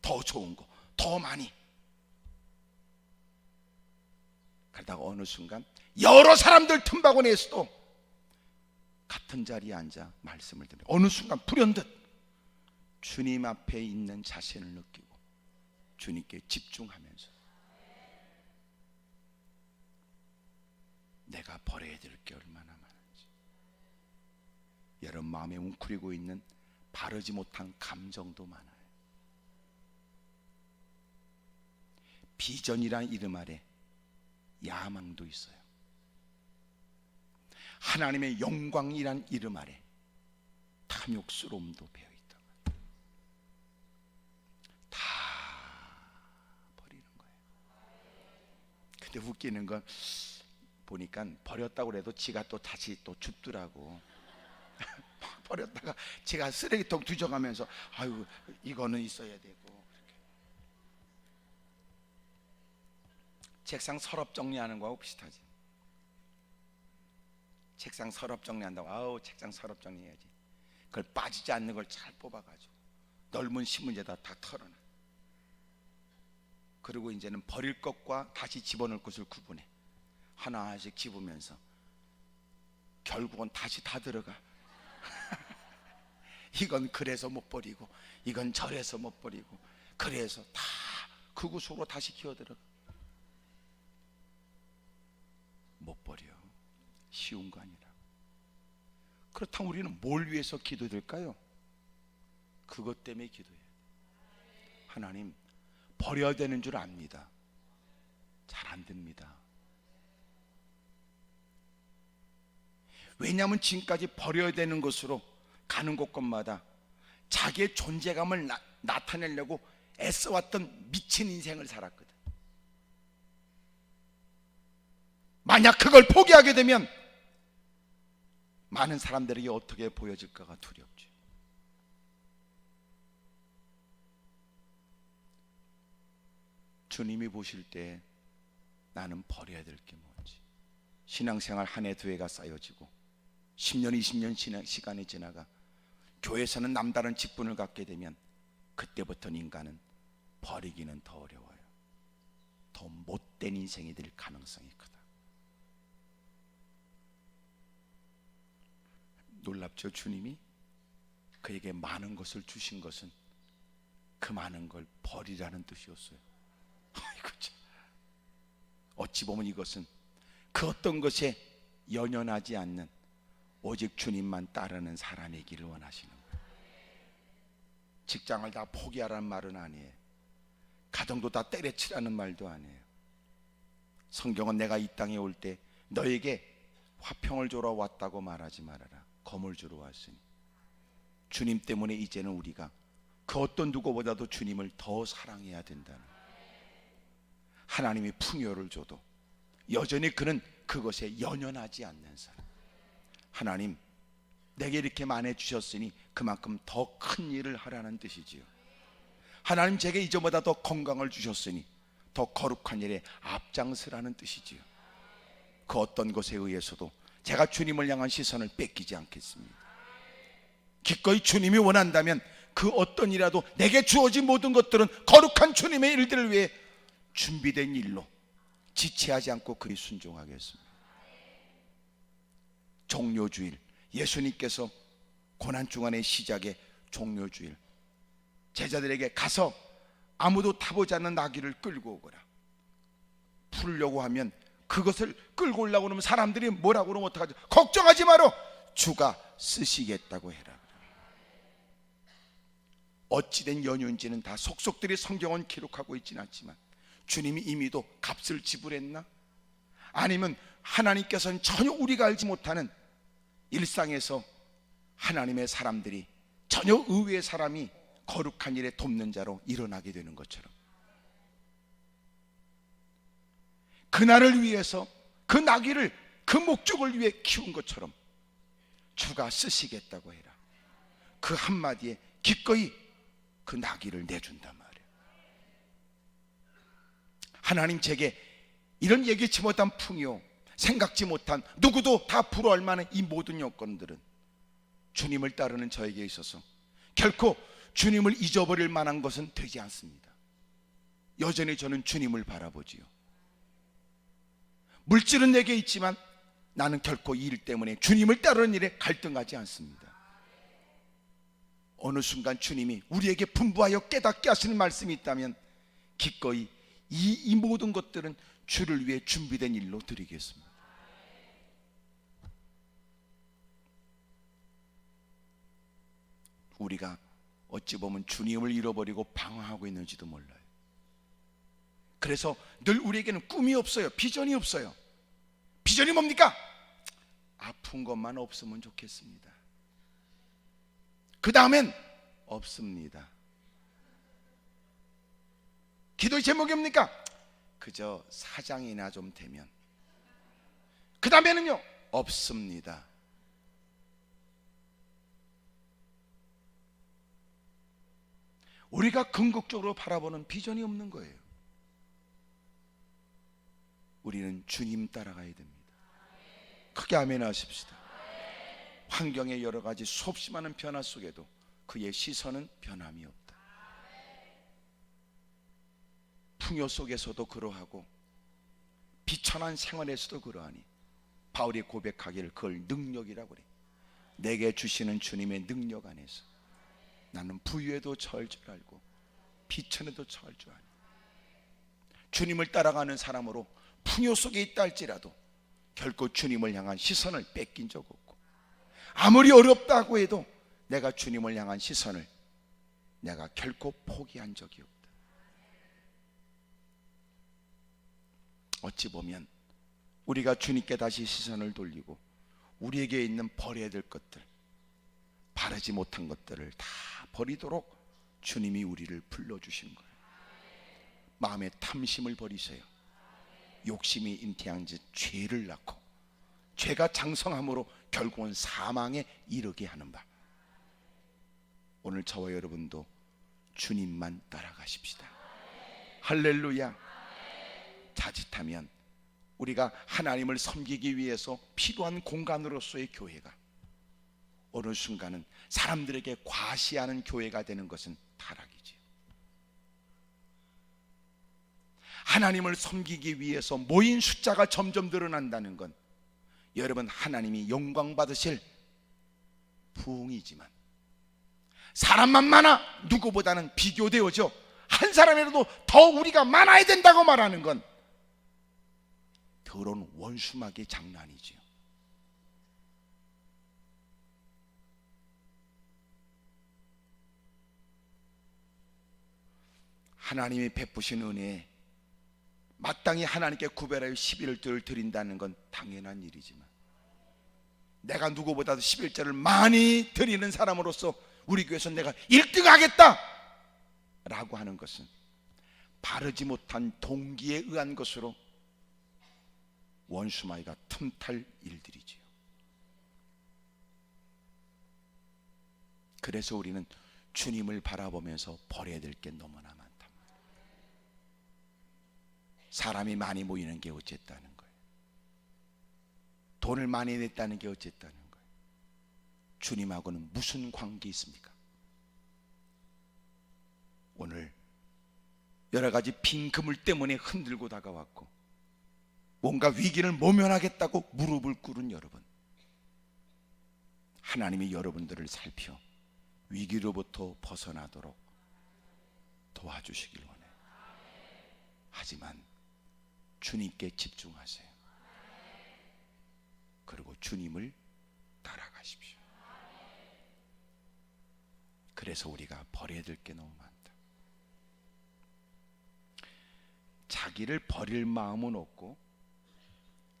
더 좋은 거, 더 많이. 그러다가 어느 순간 여러 사람들 틈바구니에서도 같은 자리에 앉아 말씀을 들어요. 어느 순간 불현듯 주님 앞에 있는 자신을 느끼고 주님께 집중하면서 내가 버려야 될 게 얼마나 많은지, 여러분 마음에 웅크리고 있는 바르지 못한 감정도 많아요. 비전이란 이름 아래 야망도 있어요. 하나님의 영광이란 이름 아래 탐욕스러움도 배어있다. 다 버리는 거예요. 근데 웃기는 건 보니까 버렸다고 해도 지가 또 다시 또 줍더라고. 버렸다가 제가 쓰레기통 뒤져가면서 아유 이거는 있어야 되고. 그렇게. 책상 서랍 정리하는 거하고 비슷하지. 책상 서랍 정리한다고 아우 책상 서랍 정리해야지. 그걸 빠지지 않는 걸 잘 뽑아가지고 넓은 신문지에다 다 털어놔. 그리고 이제는 버릴 것과 다시 집어넣을 것을 구분해. 하나씩 집으면서 결국은 다시 다 들어가. 이건 그래서 못 버리고 이건 저래서 못 버리고 그래서 다 그구 속으로 다시 기어들어가. 못 버려. 쉬운 거 아니라. 그렇다면 우리는 뭘 위해서 기도될까요? 그것 때문에 기도해요. 하나님 버려야 되는 줄 압니다. 잘 안 됩니다. 왜냐하면 지금까지 버려야 되는 것으로 가는 곳곳마다 자기의 존재감을 나타내려고 애써왔던 미친 인생을 살았거든. 만약 그걸 포기하게 되면 많은 사람들에게 어떻게 보여질까가 두렵죠. 주님이 보실 때 나는 버려야 될 게 뭔지, 신앙생활 한 해 두 해가 쌓여지고 10년 20년 시간이 지나가 교회에서는 남다른 직분을 갖게 되면 그때부터는 인간은 버리기는 더 어려워요. 더 못된 인생이 될 가능성이 크다. 놀랍죠. 주님이 그에게 많은 것을 주신 것은 그 많은 걸 버리라는 뜻이었어요. 아이고 참. 어찌 보면 이것은 그 어떤 것에 연연하지 않는 오직 주님만 따르는 사람이기를 원하시는 거예요. 직장을 다 포기하라는 말은 아니에요. 가정도 다 때려치라는 말도 아니에요. 성경은 내가 이 땅에 올 때 너에게 화평을 주러 왔다고 말하지 말아라. 검을 주러 왔으니. 주님 때문에 이제는 우리가 그 어떤 누구보다도 주님을 더 사랑해야 된다는 거예요. 하나님이 풍요를 줘도 여전히 그는 그것에 연연하지 않는 사람. 하나님 내게 이렇게 많이 주셨으니 그만큼 더 큰 일을 하라는 뜻이지요. 하나님 제게 이전보다 더 건강을 주셨으니 더 거룩한 일에 앞장서라는 뜻이지요. 그 어떤 것에 의해서도 제가 주님을 향한 시선을 뺏기지 않겠습니다. 기꺼이 주님이 원한다면 그 어떤 일이라도 내게 주어진 모든 것들은 거룩한 주님의 일들을 위해 준비된 일로 지체하지 않고 그리 순종하겠습니다. 종료주일, 예수님께서 고난주간의 시작에 종료주일 제자들에게 가서 아무도 타보지 않는 나귀를 끌고 오거라. 풀려고 하면 그것을 끌고 오려고 그러면 사람들이 뭐라고 그러면 어떡하죠? 걱정하지 마라, 주가 쓰시겠다고 해라. 어찌된 연유인지는 다 속속들이 성경은 기록하고 있지는 않지만 주님이 이미도 값을 지불했나? 아니면 하나님께서는 전혀 우리가 알지 못하는 일상에서 하나님의 사람들이 전혀 의외의 사람이 거룩한 일에 돕는 자로 일어나게 되는 것처럼 그날을 위해서 그 나귀를 그 목적을 위해 키운 것처럼 주가 쓰시겠다고 해라. 그 한마디에 기꺼이 그 나귀를 내준단 말이에요. 하나님 제게 이런 예기치 못한 풍요, 생각지 못한 누구도 다 부러워할 만한 이 모든 여건들은 주님을 따르는 저에게 있어서 결코 주님을 잊어버릴 만한 것은 되지 않습니다. 여전히 저는 주님을 바라보지요. 물질은 내게 있지만 나는 결코 이 일 때문에 주님을 따르는 일에 갈등하지 않습니다. 어느 순간 주님이 우리에게 분부하여 깨닫게 하시는 말씀이 있다면 기꺼이 이 모든 것들은 주를 위해 준비된 일로 드리겠습니다. 우리가 어찌 보면 주님을 잃어버리고 방황하고 있는지도 몰라요. 그래서 늘 우리에게는 꿈이 없어요. 비전이 없어요. 비전이 뭡니까? 아픈 것만 없으면 좋겠습니다. 그 다음엔 없습니다. 기도의 제목이 뭡니까? 그저 사장이나 좀 되면. 그 다음에는요, 없습니다. 우리가 궁극적으로 바라보는 비전이 없는 거예요. 우리는 주님 따라가야 됩니다. 크게 아멘 하십시다. 환경의 여러 가지 수없이 많은 변화 속에도 그의 시선은 변함이 없다. 풍요 속에서도 그러하고 비천한 생활에서도 그러하니 바울이 고백하기를 그걸 능력이라고 그래. 내게 주시는 주님의 능력 안에서 나는 부유에도 처할 줄 알고 비천에도 처할 줄 아니. 주님을 따라가는 사람으로 풍요 속에 있다 할지라도 결코 주님을 향한 시선을 뺏긴 적 없고, 아무리 어렵다고 해도 내가 주님을 향한 시선을 내가 결코 포기한 적이 없다. 어찌 보면 우리가 주님께 다시 시선을 돌리고 우리에게 있는 버려야 될 것들, 바르지 못한 것들을 다 버리도록 주님이 우리를 불러주신 거예요. 마음의 탐심을 버리세요. 욕심이 잉태한 지 죄를 낳고 죄가 장성함으로 결국은 사망에 이르게 하는 바. 오늘 저와 여러분도 주님만 따라가십시다. 할렐루야. 자칫하면 우리가 하나님을 섬기기 위해서 필요한 공간으로서의 교회가 어느 순간은 사람들에게 과시하는 교회가 되는 것은 타락이지요. 하나님을 섬기기 위해서 모인 숫자가 점점 늘어난다는 건 여러분 하나님이 영광 받으실 부흥이지만, 사람만 많아 누구보다는 비교되어져 한 사람이라도 더 우리가 많아야 된다고 말하는 건 더러운 원수막의 장난이지요. 하나님이 베푸신 은혜에 마땅히 하나님께 구별하여 11조를 드린다는 건 당연한 일이지만, 내가 누구보다도 11조를 많이 드리는 사람으로서 우리 교회에서 내가 1등 하겠다 라고 하는 것은 바르지 못한 동기에 의한 것으로 원수마이가 틈탈 일들이지요. 그래서 우리는 주님을 바라보면서 버려야 될 게 너무나 많다. 사람이 많이 모이는 게 어쨌다는 거예요. 돈을 많이 냈다는 게 어쨌다는 거예요. 주님하고는 무슨 관계 있습니까? 오늘 여러 가지 빈 그물 때문에 흔들고 다가왔고 뭔가 위기를 모면하겠다고 무릎을 꿇은 여러분, 하나님이 여러분들을 살펴 위기로부터 벗어나도록 도와주시길 원해요. 하지만 주님께 집중하세요. 그리고 주님을 따라가십시오. 그래서 우리가 버려야 될 게 너무 많다. 자기를 버릴 마음은 없고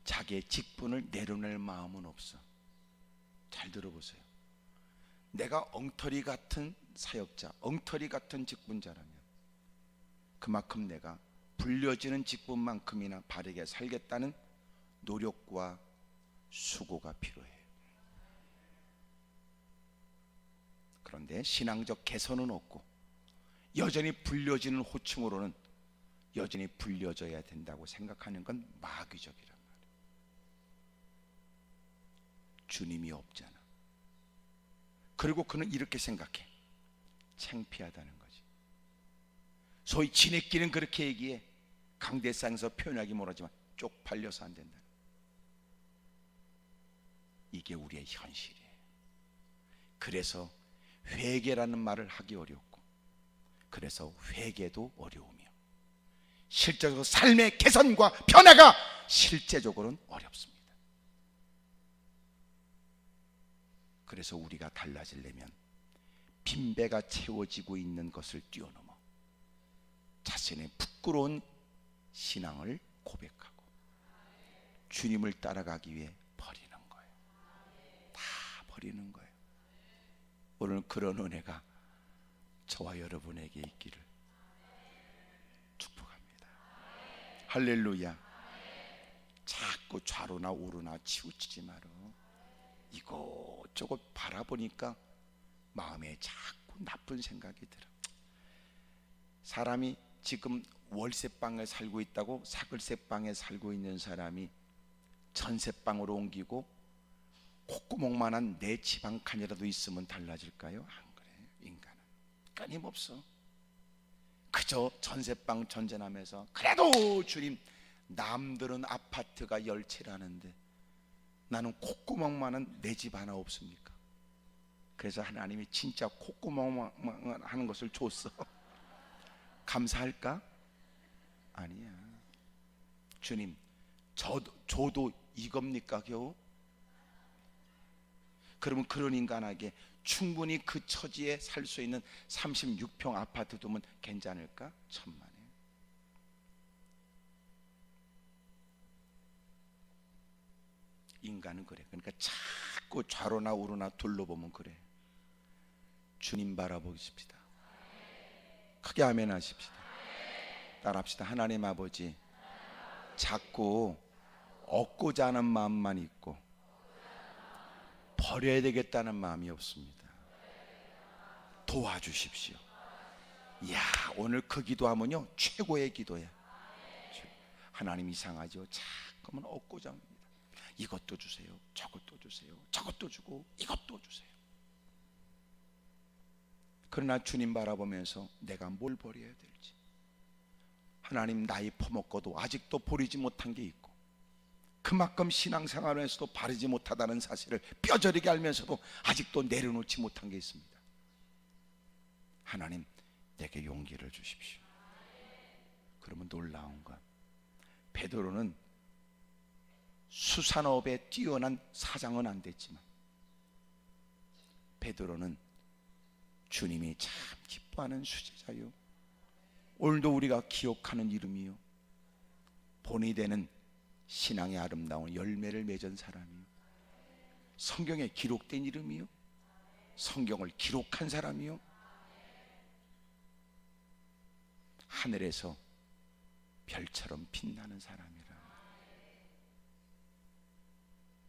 자기의 직분을 내려낼 마음은 없어. 잘 들어보세요. 내가 엉터리 같은 사역자, 엉터리 같은 직분자라면 그만큼 내가 불려지는 직분만큼이나 바르게 살겠다는 노력과 수고가 필요해요. 그런데 신앙적 개선은 없고 여전히 불려지는 호칭으로는 여전히 불려져야 된다고 생각하는 건 마귀적이란 말이에요. 주님이 없잖아. 그리고 그는 이렇게 생각해. 창피하다는 거지. 소위 지네끼는 그렇게 얘기해. 강대상에서 표현하기 뭐하지만 쪽팔려서 안 된다. 이게 우리의 현실이에요. 그래서 회개라는 말을 하기 어렵고, 그래서 회개도 어려우며, 실제적으로 삶의 개선과 변화가 실제적으로는 어렵습니다. 그래서 우리가 달라지려면 빈배가 채워지고 있는 것을 뛰어넘어 자신의 부끄러운 신앙을 고백하고 주님을 따라가기 위해 버리는 거예요. 다 버리는 거예요. 오늘 그런 은혜가 저와 여러분에게 있기를 축복합니다. 할렐루야. 자꾸 좌로나 우로나 치우치지 마라. 이것저것 바라보니까 마음에 자꾸 나쁜 생각이 들어. 사람이 지금 월세방에 살고 있다고 사글세방에 살고 있는 사람이 전세방으로 옮기고 콧구멍만한 내 집 한 칸이라도 있으면 달라질까요? 안 그래요. 인간은 끊임없어. 그저 전세방 전전하면서 그래도 주님, 남들은 아파트가 10채라는데 나는 콧구멍만한 내 집 하나 없습니까? 그래서 하나님이 진짜 콧구멍만 하는 것을 줬어. 감사할까? 아니야. 주님, 저도 이겁니까 겨우? 그러면 그런 인간에게 충분히 그 처지에 살 수 있는 36평 아파트 두면 괜찮을까? 천만에. 인간은 그래. 그러니까 자꾸 좌로나 우로나 둘러보면 그래. 주님 바라보십시다. 크게 아멘 하십시다. 따라합시다. 하나님 아버지, 자꾸 얻고자 하는 마음만 있고 버려야 되겠다는 마음이 없습니다. 도와주십시오. 이야, 오늘 그 기도하면요 최고의 기도야. 하나님 이상하죠? 자꾸만 얻고자 합니다. 이것도 주세요, 저것도 주세요, 저것도 주고 이것도 주세요. 그러나 주님 바라보면서 내가 뭘 버려야 될지, 하나님 나이 퍼먹고도 아직도 버리지 못한 게 있고, 그만큼 신앙생활에서도 바르지 못하다는 사실을 뼈저리게 알면서도 아직도 내려놓지 못한 게 있습니다. 하나님, 내게 용기를 주십시오. 그러면 놀라운 건, 베드로는 수산업에 뛰어난 사장은 안 됐지만 베드로는 주님이 참 기뻐하는 수제자요, 오늘도 우리가 기억하는 이름이요, 본이 되는 신앙의 아름다운 열매를 맺은 사람이요, 성경에 기록된 이름이요, 성경을 기록한 사람이요, 하늘에서 별처럼 빛나는 사람이라.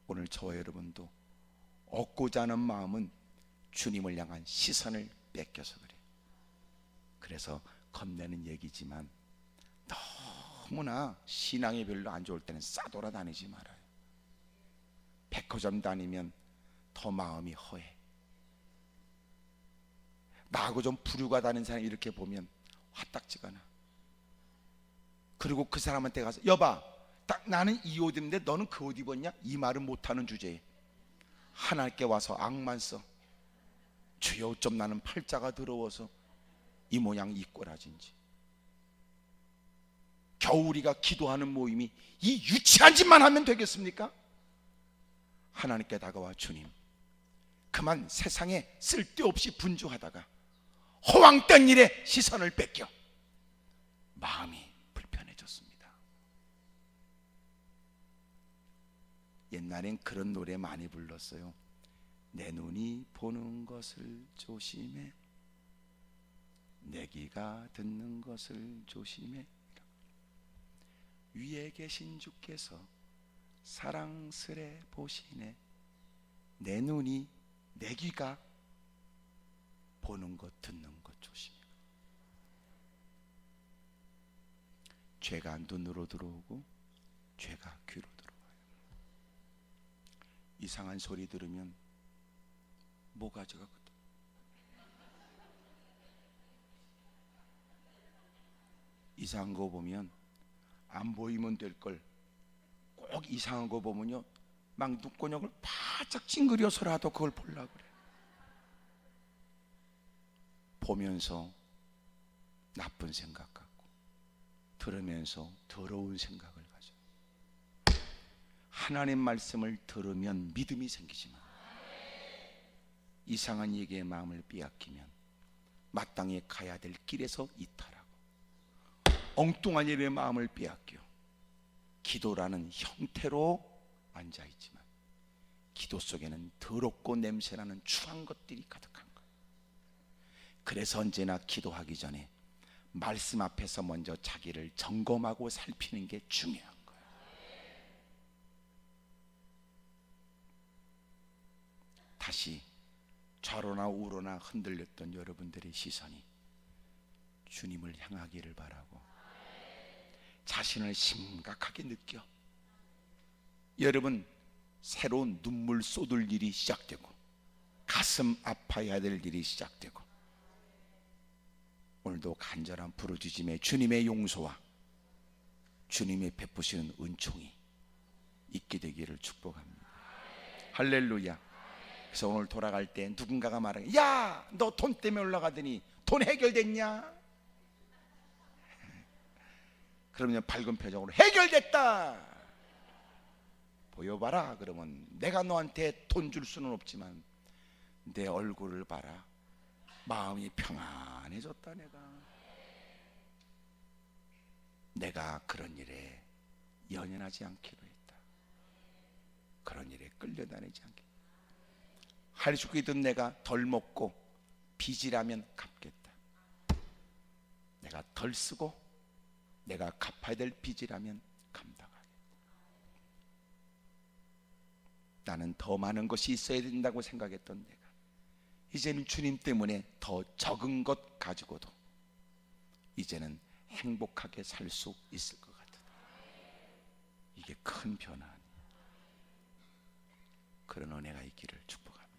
오늘 저와 여러분도 얻고자 하는 마음은 주님을 향한 시선을 뺏겨서 그래. 그래서 겁내는 얘기지만 너무나 신앙이 별로 안 좋을 때는 싸돌아다니지 말아요. 백화점 다니면 더 마음이 허해. 나하고 좀 부류가 다닌 사람 이렇게 보면 화딱지가 나. 그리고 그 사람한테 가서 여봐, 딱 나는 이 옷 입는데 너는 그 옷 입었냐? 이 말을 못하는 주제에 하나님께 와서 악만 써. 주여, 어쩜 나는 팔자가 더러워서 이 모양 이 꼬라진지. 겨우 우리가 기도하는 모임이 이 유치한 짓만 하면 되겠습니까? 하나님께 다가와 주님, 그만 세상에 쓸데없이 분주하다가 허황된 일에 시선을 뺏겨 마음이 불편해졌습니다. 옛날엔 그런 노래 많이 불렀어요. 내 눈이 보는 것을 조심해, 내 귀가 듣는 것을 조심해. 위에 계신 주께서 사랑스레 보시네. 내 눈이, 내 귀가 보는 것 듣는 것 조심해. 죄가 눈으로 들어오고 죄가 귀로 들어와요. 이상한 소리 들으면 모가지가 끄덕. 이상한 거 보면 안 보이면 될 걸 꼭 이상한 거 보면요 막 눈꼬녕을 바짝 찡그려서라도 그걸 보려고 그래. 보면서 나쁜 생각 갖고, 들으면서 더러운 생각을 가져. 하나님 말씀을 들으면 믿음이 생기지만 이상한 얘기에 마음을 빼앗기면 마땅히 가야 될 길에서 이탈하고, 엉뚱한 일에 마음을 빼앗겨 기도라는 형태로 앉아있지만 기도 속에는 더럽고 냄새나는 추한 것들이 가득한 거예요. 그래서 언제나 기도하기 전에 말씀 앞에서 먼저 자기를 점검하고 살피는 게 중요한 거예요. 다시 좌로나 우로나 흔들렸던 여러분들의 시선이 주님을 향하기를 바라고, 자신을 심각하게 느껴. 여러분, 새로운 눈물 쏟을 일이 시작되고 가슴 아파야 될 일이 시작되고, 오늘도 간절한 부르짖음에 주님의 용서와 주님의 베푸시는 은총이 있게 되기를 축복합니다. 할렐루야. 그래서 오늘 돌아갈 때 누군가가 말하게, 야, 너 돈 때문에 올라가더니 돈 해결됐냐? 그러면 밝은 표정으로 해결됐다 보여봐라. 그러면 내가 너한테 돈 줄 수는 없지만 내 얼굴을 봐라. 마음이 평안해졌다. 내가 그런 일에 연연하지 않기로 했다. 그런 일에 끌려다니지 않게. 할 수 있든 내가 덜 먹고 빚이라면 갚겠다. 내가 덜 쓰고 내가 갚아야 될 빚이라면 감당하겠다. 나는 더 많은 것이 있어야 된다고 생각했던 내가 이제는 주님 때문에 더 적은 것 가지고도 이제는 행복하게 살 수 있을 것 같다. 이게 큰 변화 아니에요. 그런 은혜가 있기를 축복합니다.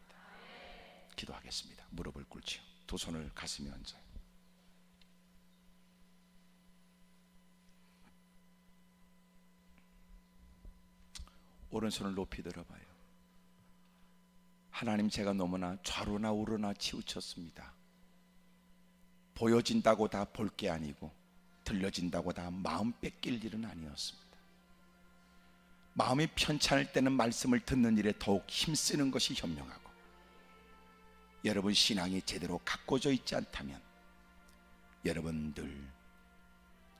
기도하겠습니다. 무릎을 꿇지요. 두 손을 가슴에 얹어요. 오른손을 높이 들어봐요. 하나님, 제가 너무나 좌로나 우로나 치우쳤습니다. 보여진다고 다 볼 게 아니고 들려진다고 다 마음 뺏길 일은 아니었습니다. 마음이 편찮을 때는 말씀을 듣는 일에 더욱 힘쓰는 것이 현명하고, 여러분 신앙이 제대로 가꿔져 있지 않다면 여러분들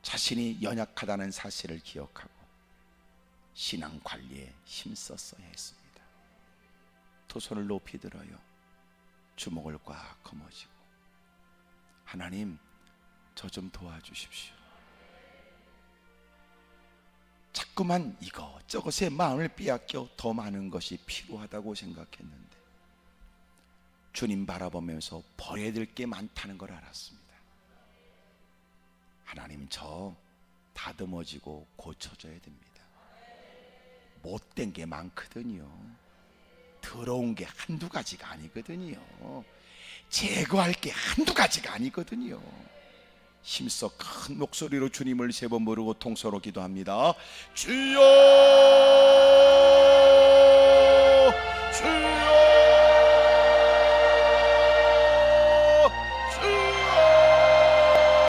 자신이 연약하다는 사실을 기억하고 신앙 관리에 힘썼어야 했습니다. 두 손을 높이 들어요. 주먹을 꽉 거머쥐고, 하나님, 저 좀 도와주십시오. 자꾸만 이것저것에 마음을 빼앗겨 더 많은 것이 필요하다고 생각했는데 주님 바라보면서 버려야 될 게 많다는 걸 알았습니다. 하나님, 저 다듬어지고 고쳐져야 됩니다. 못된 게 많거든요. 더러운 게 한두 가지가 아니거든요. 제거할 게 한두 가지가 아니거든요. 힘써 큰 목소리로 주님을 세 번 부르고 통서로 기도합니다. 주여!